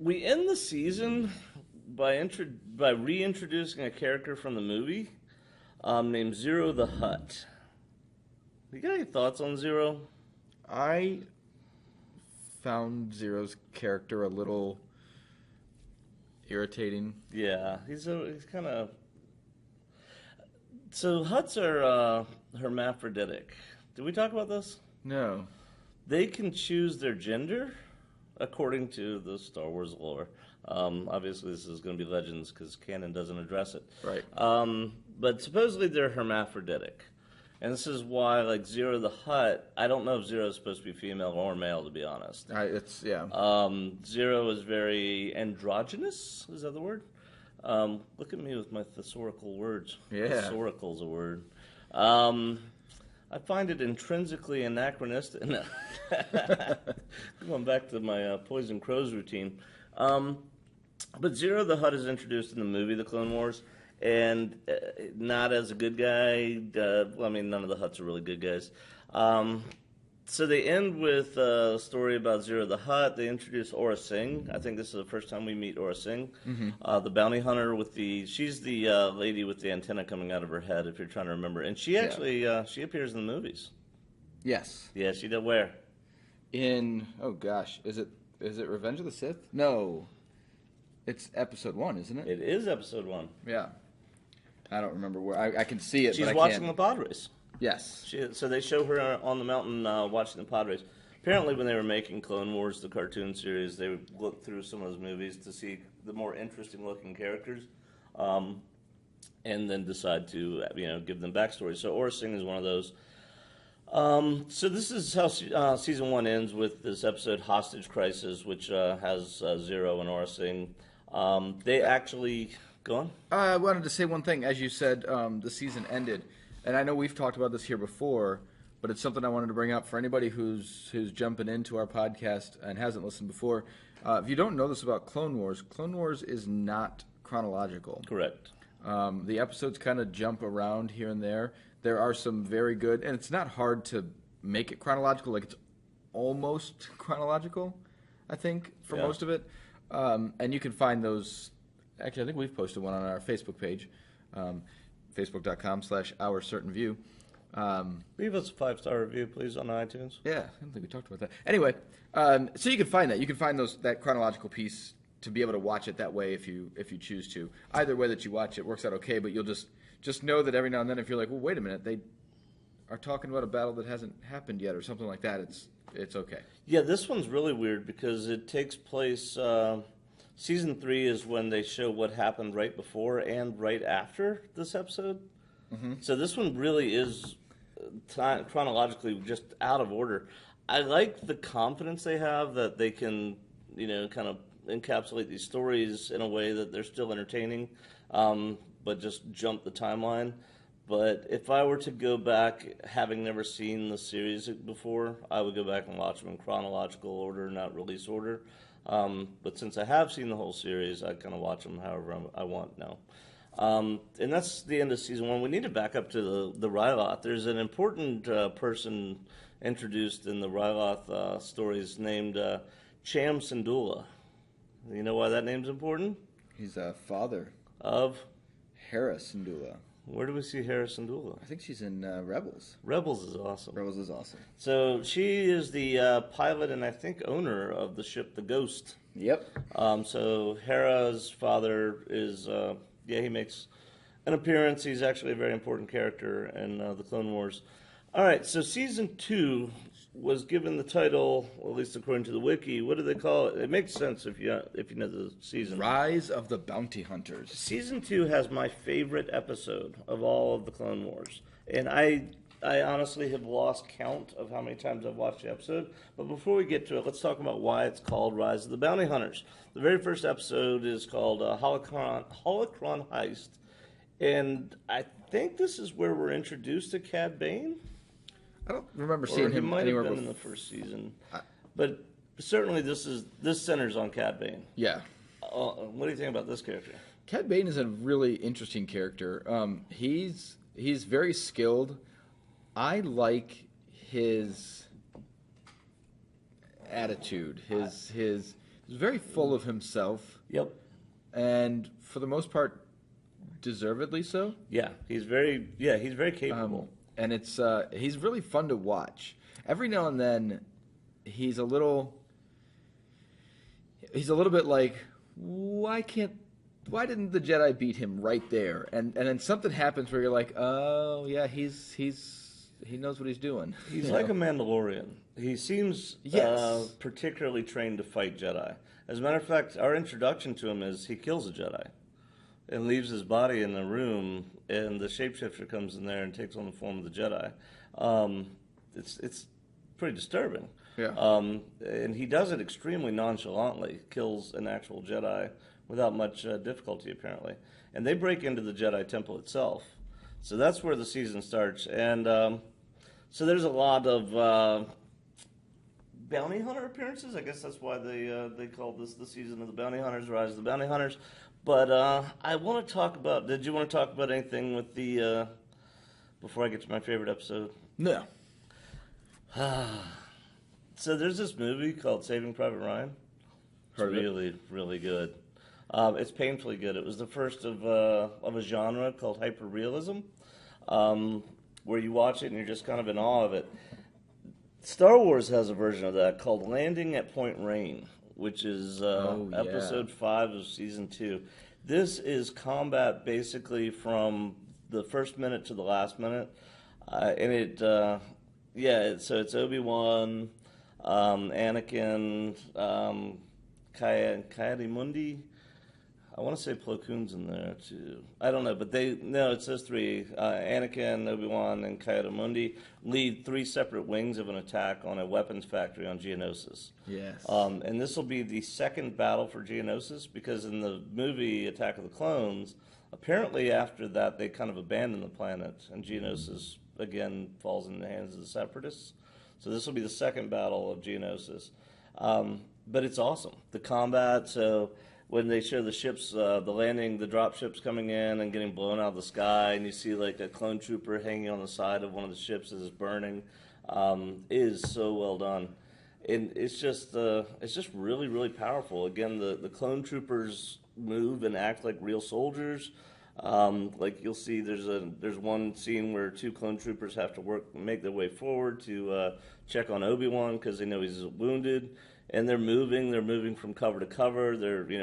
We end the season by reintroducing a character from the movie named Zero the Hutt. You got any thoughts on Zero?
I found Zero's character a little irritating.
Yeah, he's kind of. So Hutts are hermaphroditic. Did we talk about this?
No.
They can choose their gender according to the Star Wars lore. Obviously, this is going to be Legends because canon doesn't address it.
Right.
But supposedly they're hermaphroditic. And this is why, like, Zero the Hutt, I don't know if Zero is supposed to be female or male, to be honest. Zero is very androgynous. Is that the word? Look at me with my thesaurical words.
Yeah.
Thesaurical's a word. I find it intrinsically anachronistic. Going back to my Poison Crows routine. But Zero the Hutt is introduced in the movie The Clone Wars, and not as a good guy. None of the Hutts are really good guys. So they end with a story about Zero the Hutt. They introduce Aura Singh. I think this is the first time we meet Aura Singh, the bounty hunter she's the lady with the antenna coming out of her head, if you're trying to remember. And she actually she appears in the movies.
Yes.
Yeah, she did. Where?
In is it Revenge of the Sith? No. It's episode 1, isn't it?
It is episode 1.
Yeah. I don't remember where. I can see it,
She's
but I
watching
can't.
the pod race.
Yes.
So they show her on the mountain watching the pod race. Apparently, when they were making Clone Wars, the cartoon series, they would look through some of those movies to see the more interesting-looking characters, and then decide to give them backstories. So Aura Singh is one of those. So this is how season 1 ends with this episode, Hostage Crisis, which has Zero and Aura Singh. They actually Go on.
I wanted to say one thing. As you said, the season ended, and I know we've talked about this here before, but it's something I wanted to bring up for anybody who's jumping into our podcast and hasn't listened before. If you don't know this about Clone Wars is not chronological.
Correct.
The episodes kind of jump around here and there. There are some very good, and it's not hard to make it chronological. Like, it's almost chronological, I think, for most of it. And you can find those. Actually, I think we've posted one on our Facebook page, facebook.com/OurCertainView.
Leave us a 5-star review, please, on iTunes.
Yeah, I don't think we talked about that. Anyway, so you can find that. You can find that chronological piece to be able to watch it that way if you choose to. Either way that you watch it works out okay, but you'll just know that every now and then if you're like, well, wait a minute, they are talking about a battle that hasn't happened yet or something like that, it's okay.
Yeah, this one's really weird because it takes place. Season 3 is when they show what happened right before and right after this episode. Mm-hmm. So this one really is chronologically just out of order. I like the confidence they have that they can, kind of encapsulate these stories in a way that they're still entertaining, but just jump the timeline. But if I were to go back, having never seen the series before, I would go back and watch them in chronological order, not release order. But since I have seen the whole series, I kind of watch them however I want now. And that's the end of season 1. We need to back up to the Ryloth. There's an important person introduced in the Ryloth stories named Cham Syndulla. You know why that name's important?
He's a father
of
Hera Syndulla.
Where do we see Hera Syndulla?
I think she's in Rebels.
Rebels is awesome.
Rebels is awesome.
So she is the pilot and I think owner of the ship, the Ghost.
Yep.
So Hera's father is, he makes an appearance. He's actually a very important character in the Clone Wars. All right, so season 2 was given the title, well, at least according to the wiki. What do they call it? It makes sense if you know the season.
Rise of the Bounty Hunters.
Season 2 has my favorite episode of all of the Clone Wars, and I honestly have lost count of how many times I've watched the episode. But before we get to it, let's talk about why it's called Rise of the Bounty Hunters. The very first episode is called Holocron Heist, and I think this is where we're introduced to Cad Bane.
I don't remember seeing him
might
anywhere
have been
before.
in the first season, but certainly this centers on Cad Bane.
Yeah.
What do you think about this character?
Cad Bane is a really interesting character. He's very skilled. I like his attitude. He's very full of himself.
Yep.
And for the most part, deservedly so.
Yeah, he's very capable.
And he's really fun to watch. Every now and then, he's a little bit like, why didn't the Jedi beat him right there? And then something happens where you're like, oh yeah, he knows what he's doing.
He's like a Mandalorian. He seems particularly trained to fight Jedi. As a matter of fact, our introduction to him is he kills a Jedi and leaves his body in the room, and the shapeshifter comes in there and takes on the form of the Jedi. It's pretty disturbing.
Yeah.
And he does it extremely nonchalantly, kills an actual Jedi without much difficulty, apparently. And they break into the Jedi Temple itself. So that's where the season starts. And so there's a lot of bounty hunter appearances. I guess that's why they called this the season of the Bounty Hunters, Rise of the Bounty Hunters. But I want to talk about, did you want to talk about anything with the, before I get to my favorite episode?
No.
So there's this movie called Saving Private Ryan. It's
Heard of it.
really, really good. It's painfully good. It was the first of a genre called hyperrealism, where you watch it and you're just kind of in awe of it. Star Wars has a version of that called Landing at Point Rain, which is episode 5 of season 2. This is combat basically from the first minute to the last minute, and so it's Obi-Wan, Anakin, Coyote Mundi, I want to say Plo Koon's in there too. I don't know, but it's those three. Anakin, Obi-Wan, and Coyote lead 3 separate wings of an attack on a weapons factory on Geonosis.
Yes.
And this will be the second battle for Geonosis, because in the movie Attack of the Clones, apparently after that they kind of abandon the planet, and Geonosis again falls in the hands of the Separatists. So this will be the second battle of Geonosis. But it's awesome. The combat, so when they show the ships, the drop ships coming in and getting blown out of the sky, and you see like a clone trooper hanging on the side of one of the ships as it's burning, is so well done. And it's just really, really powerful. Again, the clone troopers move and act like real soldiers. Like you'll see, there's one scene where 2 clone troopers have to make their way forward to check on Obi-Wan because they know he's wounded. And they're moving from cover to cover.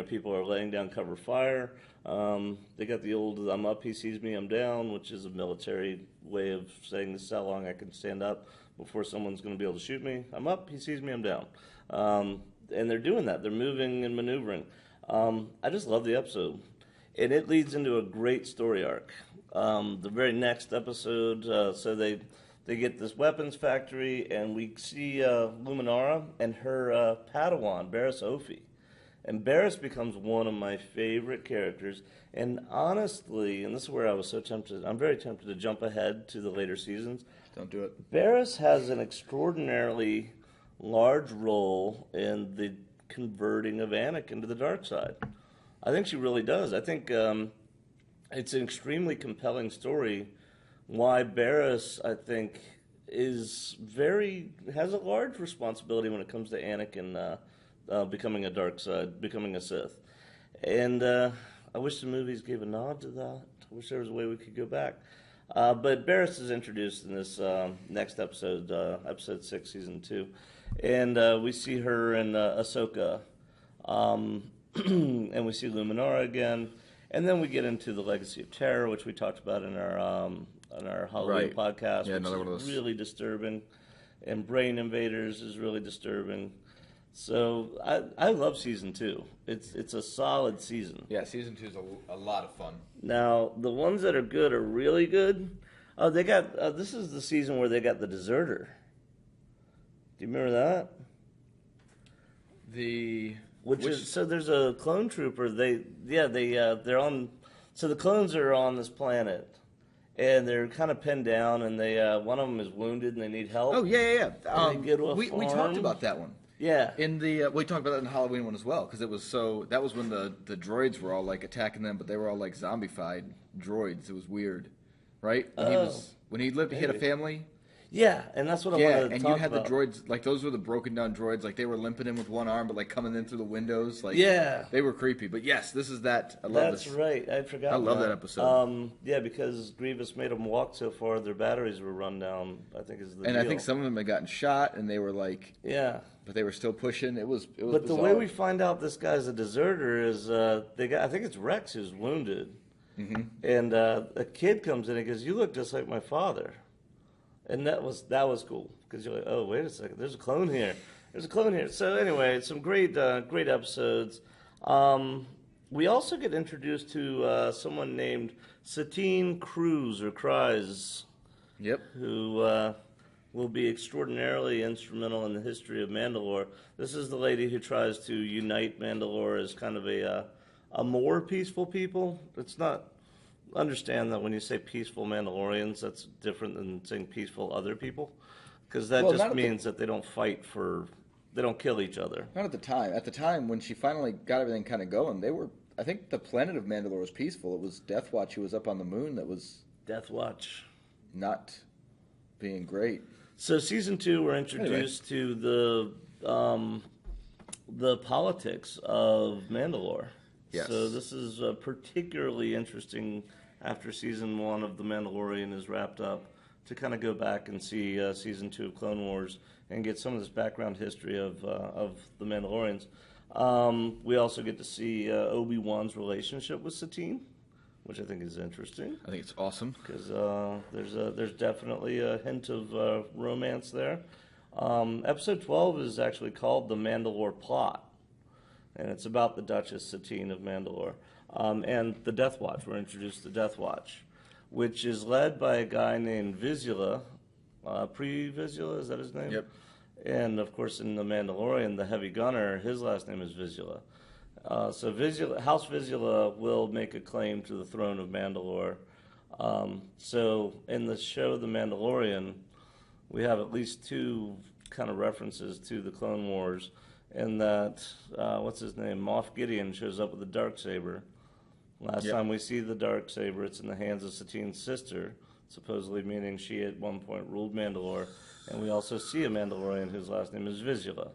People are laying down cover fire. They got the old "I'm up, he sees me, I'm down," which is a military way of saying this is how long I can stand up before someone's going to be able to shoot me. I'm up, he sees me, I'm down. And they're doing that. They're moving and maneuvering. I just love the episode. And it leads into a great story arc. The very next episode, so they get this weapons factory, and we see Luminara and her Padawan, Barriss Offee. And Barriss becomes one of my favorite characters. And honestly, and this is where I was so tempted, I'm very tempted to jump ahead to the later seasons.
Don't do it.
Barriss has an extraordinarily large role in the converting of Anakin to the dark side. I think she really does. I think it's an extremely compelling story. Why Barriss, I think, has a large responsibility when it comes to Anakin becoming a dark side, becoming a Sith. And I wish the movies gave a nod to that. I wish there was a way we could go back. But Barriss is introduced in this next episode, episode 6, season 2. And we see her in Ahsoka. And we see Luminara again. And then we get into the Legacy of Terror, which we talked about in our Halloween podcast,
yeah,
which
another one of
is
those.
really disturbing. And Brain Invaders is really disturbing. So I love season 2. It's a solid season.
Yeah, season 2 is a lot of fun.
Now the ones that are good are really good. Oh, they got this is the season where they got the Deserter. Do you remember that? So there's a clone trooper. They're on. So the clones are on this planet, and they're kind of pinned down, and one of them is wounded and they need help.
Oh yeah.
They go to a
we
farm.
talked about that one.
Yeah.
We talked about that in the Halloween one as well, because that was when the droids were all like attacking them, but they were all like zombified droids. It was weird, right? When he hit a family.
Yeah, and that's what I wanted to talk about.
Yeah, and you had the droids, like those were the broken down droids, like they were limping in with one arm, but like coming in through the windows, like they were creepy. But yes, this is that. I love this.
That's right. I forgot.
I love that episode.
Yeah, because Grievous made them walk so far, their batteries were run down. I think is the
and
deal.
I think some of them had gotten shot, and they were like, but they were still pushing. It was.
But
bizarre.
the way we find out this guy's a deserter is I think it's Rex who's wounded, and a kid comes in and goes, "You look just like my father." And that was cool, because you're like, oh, wait a second, there's a clone here. So anyway, some great episodes. We also get introduced to someone named Satine Kryze.
Yep.
Who will be extraordinarily instrumental in the history of Mandalore. This is the lady who tries to unite Mandalore as kind of a more peaceful people. It's not... Understand that when you say peaceful Mandalorians, that's different than saying peaceful other people, because that just means that they don't they don't kill each other.
Not at the time. At the time, when she finally got everything kind of going, I think the planet of Mandalore was peaceful. It was Death Watch who was up on the moon that was...
Death Watch.
Not being great.
So season 2, we're introduced to the politics of Mandalore.
Yes.
So this is particularly interesting after season 1 of The Mandalorian is wrapped up, to kind of go back and see season 2 of Clone Wars and get some of this background history of the Mandalorians. We also get to see Obi-Wan's relationship with Satine, which I think is interesting.
I think it's awesome,
because there's definitely a hint of romance there. Episode 12 is actually called The Mandalore Plot, and it's about the Duchess Satine of Mandalore. And the Death Watch. We're introduced to Death Watch, which is led by a guy named Vizsla. Pre-Vizsla, is that his name?
Yep.
And, of course, in The Mandalorian, the heavy gunner, his last name is Vizsla. So House Vizsla will make a claim to the throne of Mandalore. So in the show The Mandalorian, we have at least two kind of references to the Clone Wars, in that, what's his name, Moff Gideon shows up with a Darksaber. Last time we see the Darksaber, it's in the hands of Satine's sister, supposedly meaning she at one point ruled Mandalore. And we also see a Mandalorian whose last name is Vizsla.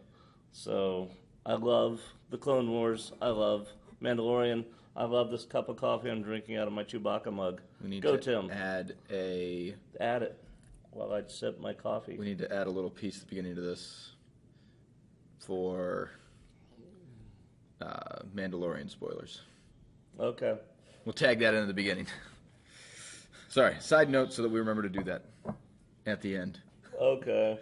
So I love the Clone Wars. I love Mandalorian. I love this cup of coffee I'm drinking out of my Chewbacca mug.
We need
Go,
to
Tim.
add
it while I sip my coffee.
We need to add a little piece at the beginning of this for Mandalorian spoilers.
Okay.
We'll tag that in at the beginning. Sorry, side note so that we remember to do that at the end.
Okay.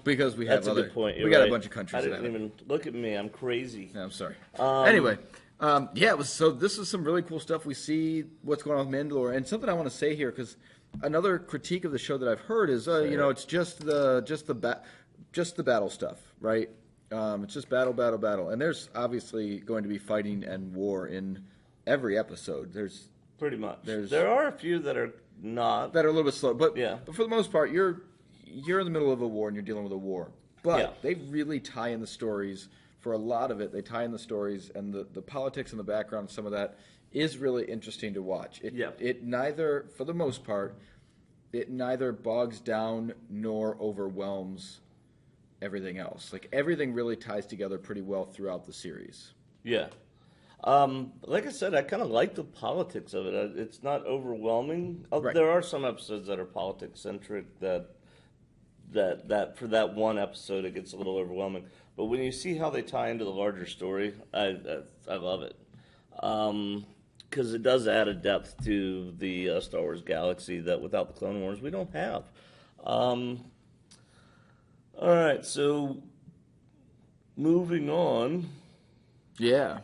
Because we have
That's a good point.
we
You're
got
right.
a bunch of countries.
I didn't even look at me. I'm crazy.
No, I'm sorry. Anyway, so this is some really cool stuff. We see what's going on with Mandalore, and something I want to say here, because another critique of the show that I've heard is, it's just the battle stuff, right? It's just battle, and there's obviously going to be fighting and war in every episode. There's
pretty much. There are a few that are not.
That are a little bit slow, but
Yeah.
but for the most part, you're in the middle of a war and you're dealing with a war. But
Yeah.
they really tie in the stories. For a lot of it, they tie in the stories, and the politics in the background, some of that is really interesting to watch. It neither, for the most part, it neither bogs down nor overwhelms everything else. Like, everything really ties together pretty well throughout the series.
Yeah. Like I said, I kind of like the politics of it. It's not overwhelming.
Right.
There are some episodes that are politics centric that for that one episode it gets a little overwhelming. But when you see how they tie into the larger story, I love it. Because it does add a depth to the Star Wars galaxy that without the Clone Wars we don't have. All right, so moving on.
Yeah,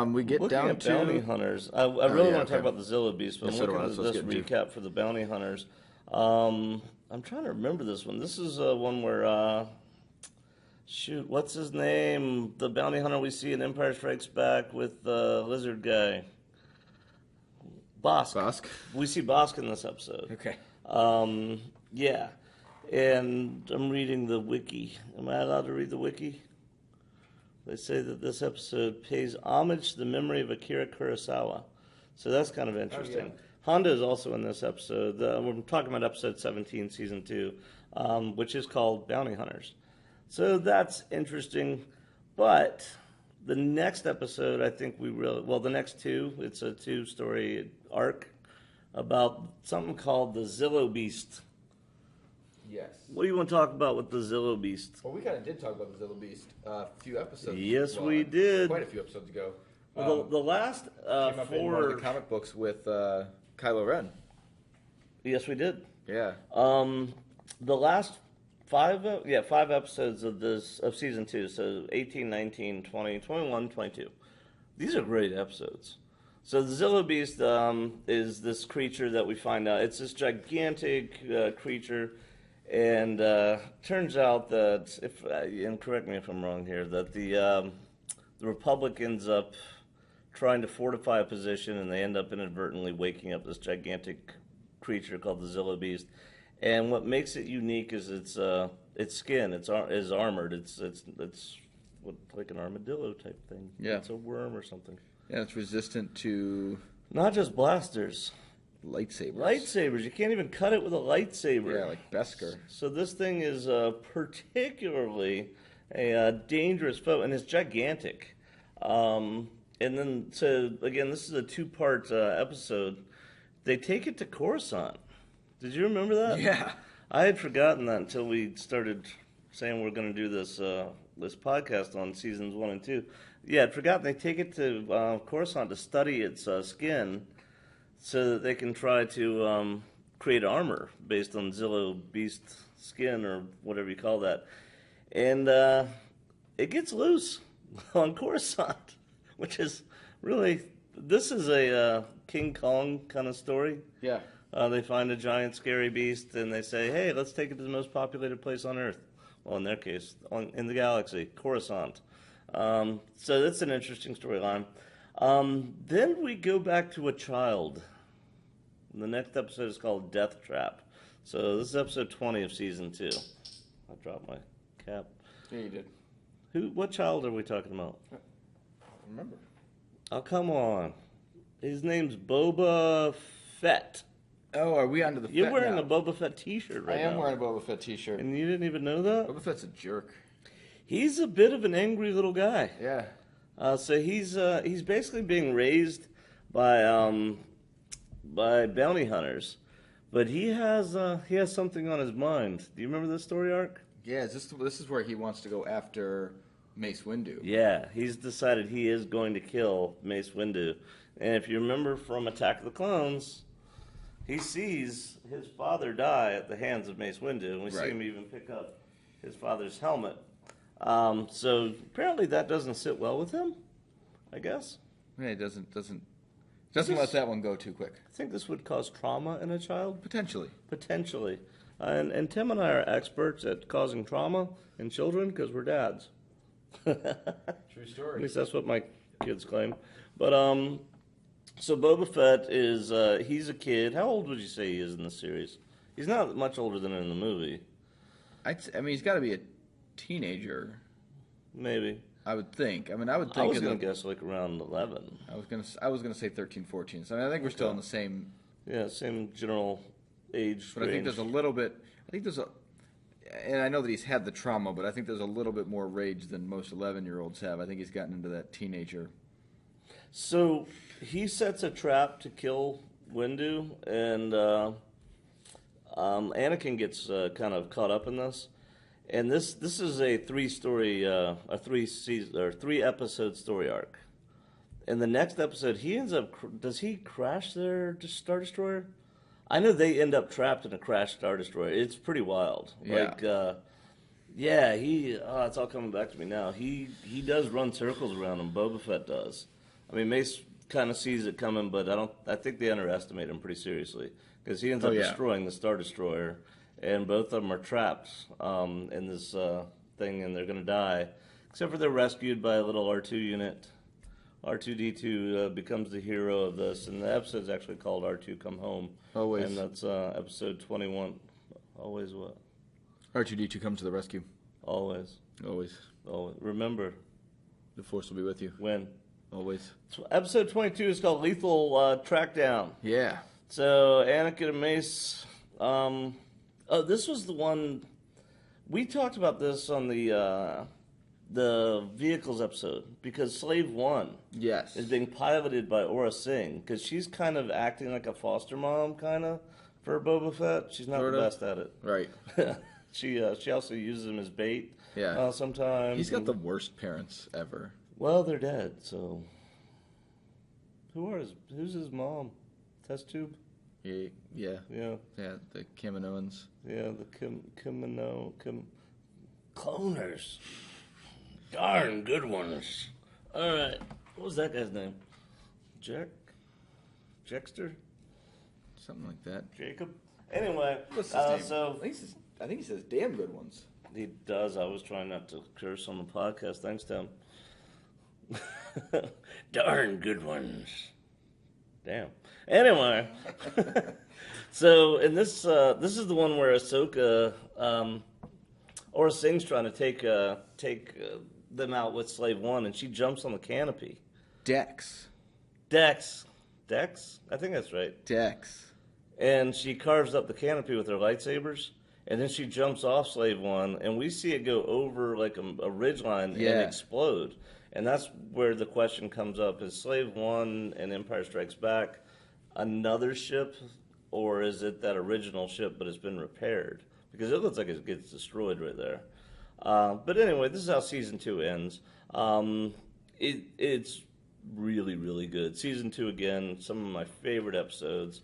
we get
Looking
down
at
to
bounty hunters. I really
yeah,
want to talk
okay.
about the Zilla Beast, but
Yeah,
I'm
so do
looking
I.
at
So let's
this
get into
recap for the bounty hunters. I'm trying to remember this one. This is one where, what's his name? The bounty hunter we see in Empire Strikes Back with the lizard guy. Bosk. We see Bosk in this episode.
Okay.
Yeah. And I'm reading the wiki. Am I allowed to read the wiki? They say that this episode pays homage to the memory of Akira Kurosawa. So that's kind of interesting. Honda is also in this episode. We're talking about episode 17, season 2, which is called Bounty Hunters. So that's interesting. But the next episode, I think the next two, it's a 2-story arc about something called the Zillo Beast.
Yes.
What do you want to talk about with the Zillo Beast?
Well, we kind of did talk about the Zillo Beast a few episodes.
Yes, we did.
Quite a few episodes ago.
Well, the last
came up in one of the comic books with Kylo Ren.
Yes, we did.
Yeah.
The last 5 episodes of season 2, so 18, 19, 20, 21, 22. These are great episodes. So the Zillo Beast is this creature that we find out. It's this gigantic creature, and turns out that, and correct me if I'm wrong here, that the Republic ends up trying to fortify a position, and they end up inadvertently waking up this gigantic creature called the Zillo Beast. And what makes it unique is its skin. It's armored. It's like an armadillo type thing.
Yeah.
It's a worm or something.
Yeah, it's resistant to
Not just blasters.
lightsabers.
You can't even cut it with a lightsaber.
Yeah, like Beskar.
So this thing is particularly a dangerous foe, and it's gigantic. And then, so again, this is a 2-part episode. They take it to Coruscant. Did you remember that?
Yeah.
I had forgotten that until we started saying we're going to do this podcast on seasons 1 and 2. Yeah, I'd forgotten. They take it to Coruscant to study its skin, so that they can try to create armor based on Zillo Beast skin or whatever you call that. And it gets loose on Coruscant, which is really This is a King Kong kind of story.
Yeah.
They find a giant, scary beast, and they say, "Hey, let's take it to the most populated place on Earth." Well, in their case, in the galaxy, Coruscant. So that's an interesting storyline. Then we go back to a child. The next episode is called Death Trap. So this is episode 20 of season 2. I dropped my cap.
Yeah, you did.
What child are we talking about?
Remember.
Oh, come on. His name's Boba Fett.
Oh, are we onto the
You're
Fett
wearing
now?
a Boba Fett t-shirt right now.
I am wearing a Boba Fett t-shirt.
And you didn't even know that?
Boba Fett's a jerk.
He's a bit of an angry little guy.
Yeah.
So he's basically being raised by bounty hunters, but he has something on his mind. Do you remember this story arc?
Yeah, this is where he wants to go after Mace Windu.
Yeah, he's decided he is going to kill Mace Windu. And if you remember from Attack of the Clones, he sees his father die at the hands of Mace Windu, and we see him even pick up his father's helmet. So apparently that doesn't sit well with him, I guess.
Yeah, he doesn't let that one go too quick.
I think this would cause trauma in a child.
Potentially.
And Tim and I are experts at causing trauma in children because we're dads.
True
At
story.
least that's what my kids claim. But so Boba Fett is he's a kid. How old would you say he is in the series? He's not much older than in the movie.
I mean, he's got to be a teenager.
Maybe.
I would think. I mean, I would
I
think.
was going to guess like around 11.
I was gonna say 13, 14. So I think we're still in the same.
Yeah, same general age
But
range.
I think there's a little bit. And I know that he's had the trauma, but I think there's a little bit more rage than most 11-year-olds have. I think he's gotten into that teenager.
So he sets a trap to kill Windu, and Anakin gets kind of caught up in this. And this is a 3-episode story arc. In the next episode, he ends up. Does he crash their Star Destroyer? I know they end up trapped in a crashed Star Destroyer. It's pretty wild.
Yeah.
It's all coming back to me now. He does run circles around him. Boba Fett does. I mean, Mace kind of sees it coming, but I think they underestimate him pretty seriously because he ends up destroying the Star Destroyer, and both of them are trapped in this thing, and they're going to die, except for they're rescued by a little R2 unit. R2-D2 becomes the hero of this, and the episode's actually called R2 Come Home.
Always.
And that's episode 21. Always what?
R2-D2 comes to the rescue.
Always.
Always.
Always. Remember.
The Force will be with you.
When?
Always.
So episode 22 is called Lethal Trackdown.
Yeah.
So Anakin and Mace. This was the one we talked about this on the vehicles episode because Slave One
Yes.
is being piloted by Aura Singh because she's kind of acting like a foster mom kind of for Boba Fett. She's not
Sort
the
of.
best at it.
Right.
She also uses him as bait.
Yeah.
Sometimes
He's got the worst parents ever.
Well, they're dead. So who's his mom? Test tube.
Yeah.
Yeah.
Yeah. The Kaminoans.
Yeah, the cloners. Darn good ones. All right. What was that guy's name? Jexter?
Something like that.
Jacob? Anyway,
What's his name?
so
I think he says damn good ones.
he does. I was trying not to curse on the podcast. Thanks, Tim. Darn good ones. Damn. Anyway, so in this is the one where Ahsoka, Aura Singh's trying to take them out with Slave One, and she jumps on the canopy.
Dex.
Dex, I think that's right.
Dex.
And she carves up the canopy with her lightsabers, and then she jumps off Slave One, and we see it go over like a ridgeline and explode. And that's where the question comes up: is Slave One and Empire Strikes Back another ship, or is it that original ship but it's been repaired? Because it looks like it gets destroyed right there. But anyway, this is how season 2 ends. It's really, really good. Season 2, again, some of my favorite episodes.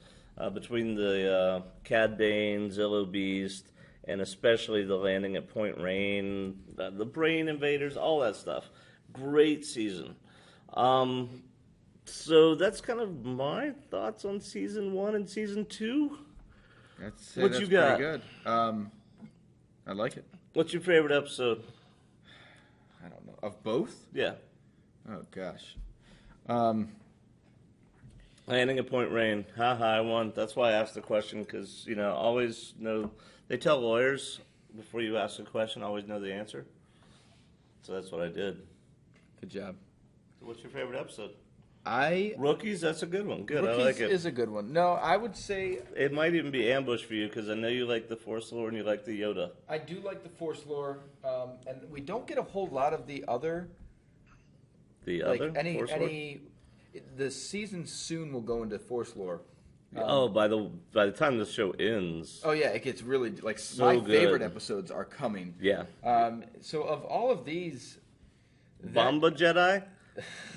Between the Cad Bane, Zillo Beast, and especially the landing at Point Rain, the Brain Invaders, all that stuff. Great season. So that's kind of my thoughts on season 1 and season 2. What
that's
you got?
Pretty good. I like it.
What's your favorite episode?
I don't know. Of both?
Yeah.
Oh, gosh.
Landing at Point Rain. I won. That's why I asked the question, because, always know. They tell lawyers before you ask a question, always know the answer. So that's what I did.
Good job.
What's your favorite episode?
I
Rookies, that's a good one. Good,
Rookies
I like it.
is a good one. No, I would say
It might even be Ambush for you, because I know you like the Force lore and you like the Yoda.
I do like the Force lore, and we don't get a whole lot of the other.
The
Like
other Force lore?
the season soon will go into Force lore.
By the time the show ends.
Oh yeah, it gets really like
So
my
good.
favorite episodes are coming.
Yeah.
So of all of these,
Bomba Jedi,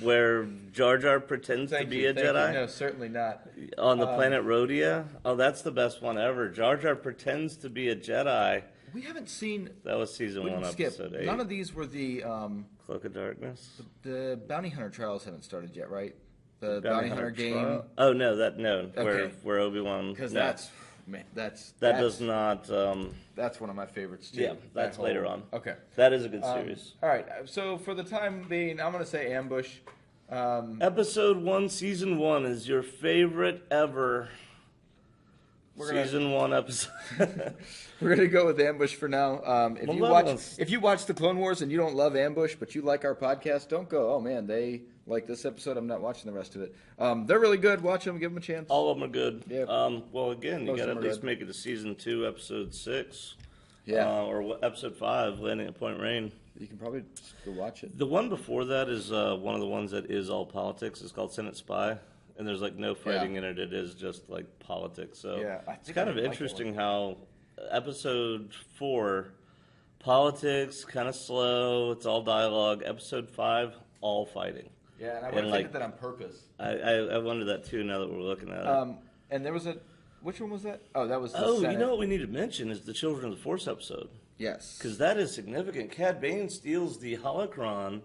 where Jar Jar pretends to
thank
be
you,
a
thank you.
Jedi
No, certainly not.
on the planet Rhodia. Oh, that's the best one ever. Jar Jar pretends to be a Jedi.
We haven't seen.
That was season 1,
Skip.
episode 8.
None of these were the
Cloak of Darkness.
the bounty hunter trials haven't started yet, right? The bounty hunter game.
trial? Oh no,
Okay.
where Obi-Wan.
Because
no.
that's
that does not.
That's one of my favorites too.
Yeah, that's
That
later
whole-
on.
Okay.
That is a good series.
All right. So for the time being, I'm going to say Ambush.
Episode 1, season 1 is your favorite ever. Season 1 episode.
We're going to go with Ambush for now. If you watch the Clone Wars and you don't love Ambush, but you like our podcast, don't go, oh man, they like this episode, I'm not watching the rest of it. They're really good. Watch them, give them a chance.
All of them are good.
Yeah.
Well, again, you
Most
got to
of
at
them are
least
good.
make it to season 2, episode 6.
Yeah.
Or episode 5, Landing at Point Rain.
You can probably just go watch it.
The one before that is one of the ones that is all politics. It's called Senate Spy. And there's like no fighting in it. It is just like politics. So
Yeah, I
it's
think
kind
I
of
like that
interesting how episode 4, politics, kind of slow. It's all dialogue. Episode 5, all fighting.
Yeah, and I
And,
would have
like,
that on purpose.
I wonder that too now that we're looking at it.
And there was which one was that? Oh, that was the
Oh,
Senate.
you know what we need to mention is the Children of the Force episode.
Yes.
Because that is significant. Cad Bane steals the holocron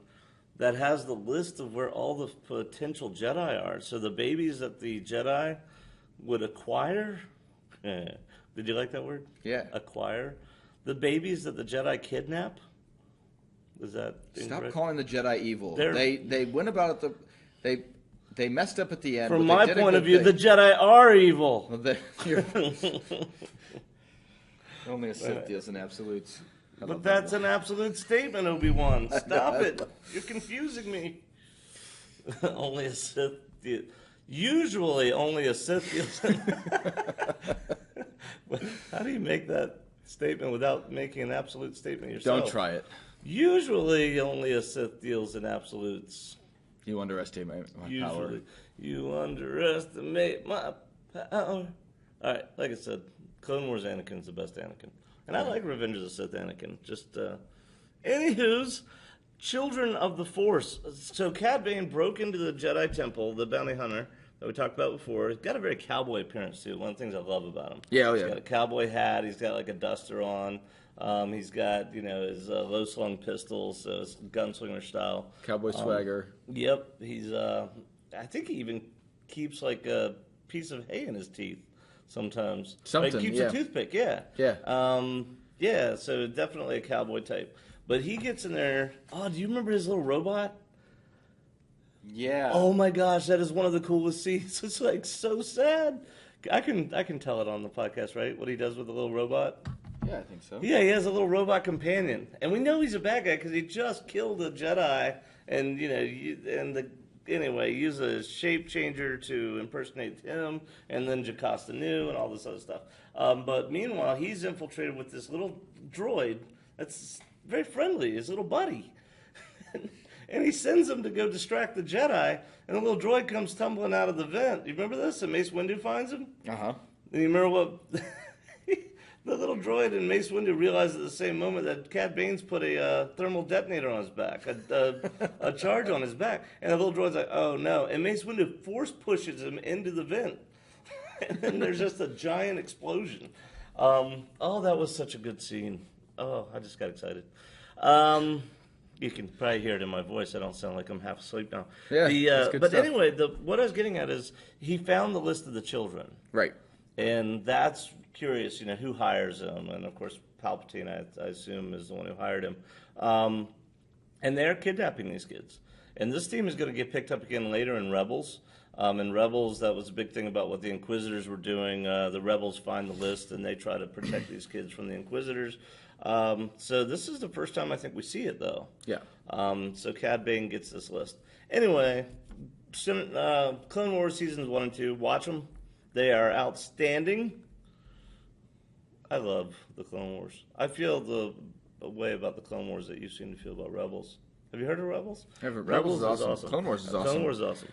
that has the list of where all the potential Jedi are. So the babies that the Jedi would acquire. Did you like that word?
Yeah.
Acquire. The babies that the Jedi kidnap. Is that
Stop
incorrect?
calling the Jedi evil.
They're-
They went about it they messed up at the end.
From
but they
my
did a
point of
good
view, the
thing.
Jedi are evil.
Well, only a Sith deals in absolutes. I
But
love
that's
that
an absolute statement, Obi-Wan. Stop it. You're confusing me. Only a Sith deal. Usually only a Sith deals in... But how do you make that statement without making an absolute statement yourself?
Don't try it.
Usually only a Sith deals in absolutes.
You underestimate my
Usually.
power.
You underestimate my power. All right, like I said, Clone Wars Anakin's the best Anakin. And I like Revenge of the Sith Anakin. Just, anywho's, Children of the Force. So Cad Bane broke into the Jedi Temple, the bounty hunter that we talked about before. He's got a very cowboy appearance, too. One of the things I love about him.
Yeah, oh,
He's
yeah.
got a cowboy hat. He's got, like, a duster on. He's got, his low-slung pistol, so it's gunslinger style.
Cowboy swagger.
Yep. He's, I think he even keeps, like, a piece of hay in his teeth sometimes.
Something,
Like, keeps
yeah.
a toothpick, yeah.
Yeah.
Yeah, so definitely a cowboy type. But he gets in there. Oh, do you remember his little robot?
Yeah.
Oh my gosh, that is one of the coolest scenes. It's like so sad. I can tell it on the podcast, right? What he does with the little robot.
Yeah, I think so.
Yeah, he has a little robot companion, and we know he's a bad guy because he just killed a Jedi, and anyway, use a shape changer to impersonate him, and then Jocasta Nu and all this other stuff. But meanwhile, he's infiltrated with this little droid that's very friendly, his little buddy. And he sends him to go distract the Jedi, and the little droid comes tumbling out of the vent. You remember this? And Mace Windu finds him?
Uh-huh.
And you remember what... The little droid and Mace Windu realize at the same moment that Cad Bane's put a thermal detonator on his back, a charge on his back. And the little droid's like, oh no. And Mace Windu force pushes him into the vent. And then there's just a giant explosion. Oh, that was such a good scene. Oh, I just got excited. You can probably hear it in my voice. I don't sound like I'm half asleep now.
Yeah, that's good
but
stuff.
anyway, what I was getting at is he found the list of the children.
Right.
And that's curious, who hires him. And, of course, Palpatine, I assume, is the one who hired him. And they're kidnapping these kids. And this theme is going to get picked up again later in Rebels. In Rebels, that was a big thing about what the Inquisitors were doing. The Rebels find the list, and they try to protect these kids from the Inquisitors. So this is the first time I think we see it, though.
Yeah.
So Cad Bane gets this list. Anyway, Clone Wars Seasons 1 and 2, watch them. They are outstanding. I love the Clone Wars. I feel the way about the Clone Wars that you seem to feel about Rebels. Have you heard of Rebels?
Rebels is awesome. Clone Wars is awesome.
Clone Wars is awesome.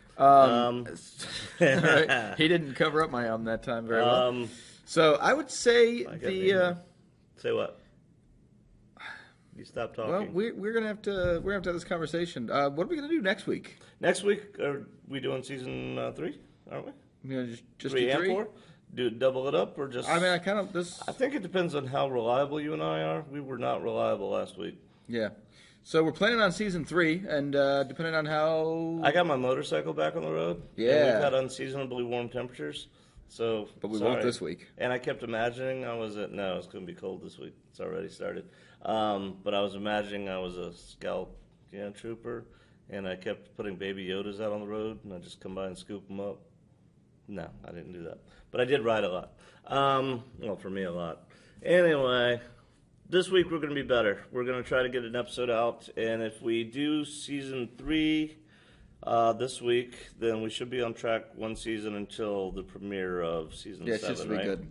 Right. He didn't cover up my that time very well. So I would say
Say what? You stop talking.
Well, we're gonna have to have this conversation. What are we gonna do next week?
Next week, are we doing season 3? Aren't we?
Just
3
do
and
3?
4? Do double it up or just?
I mean, I
think it depends on how reliable you and I are. We were not reliable last week.
Yeah. So we're planning on season 3, and depending on how
I got my motorcycle back on the road.
Yeah.
And we've had unseasonably warm temperatures. So,
but we won't this week.
And I kept imagining it's going to be cold this week. It's already started. But I was imagining I was a scout trooper, and I kept putting baby Yodas out on the road, and I just come by and scoop them up. No, I didn't do that. But I did ride a lot. Well, for me, a lot. Anyway, this week we're going to be better. We're going to try to get an episode out, and if we do season 3 this week, then we should be on track one season until the premiere of season 7,
Yeah, it should be
right?
good.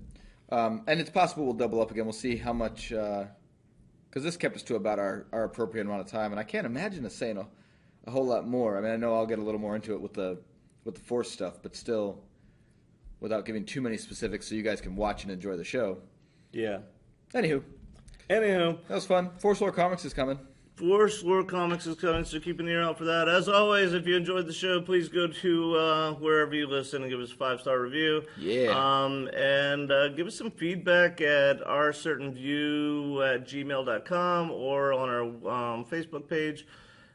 And it's possible we'll double up again. We'll see how much, because this kept us to about our appropriate amount of time, and I can't imagine us saying a whole lot more. I mean, I know I'll get a little more into it with the Force stuff, but still, without giving too many specifics, so you guys can watch and enjoy the show.
Yeah.
Anywho,
that
was fun. Force Lore Comics is coming.
Force Lore Comics is coming, so keep an ear out for that. As always, if you enjoyed the show, please go to wherever you listen and give us a 5-star review.
Yeah.
And give us some feedback at ourcertainview@gmail.com or on our Facebook page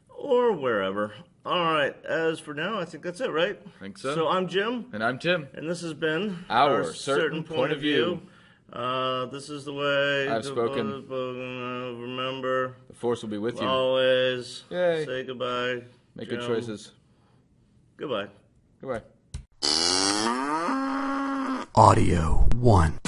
or wherever. All right. As for now, I think that's it, right?
I think so.
So I'm Jim.
And I'm Tim.
And this has been
Our Certain Point of View.
This is the way
I've spoken.
Remember,
The Force will be with you.
always.
Yay.
Say goodbye.
Make
Jim.
good choices.
Goodbye.
Goodbye.
Audio 1.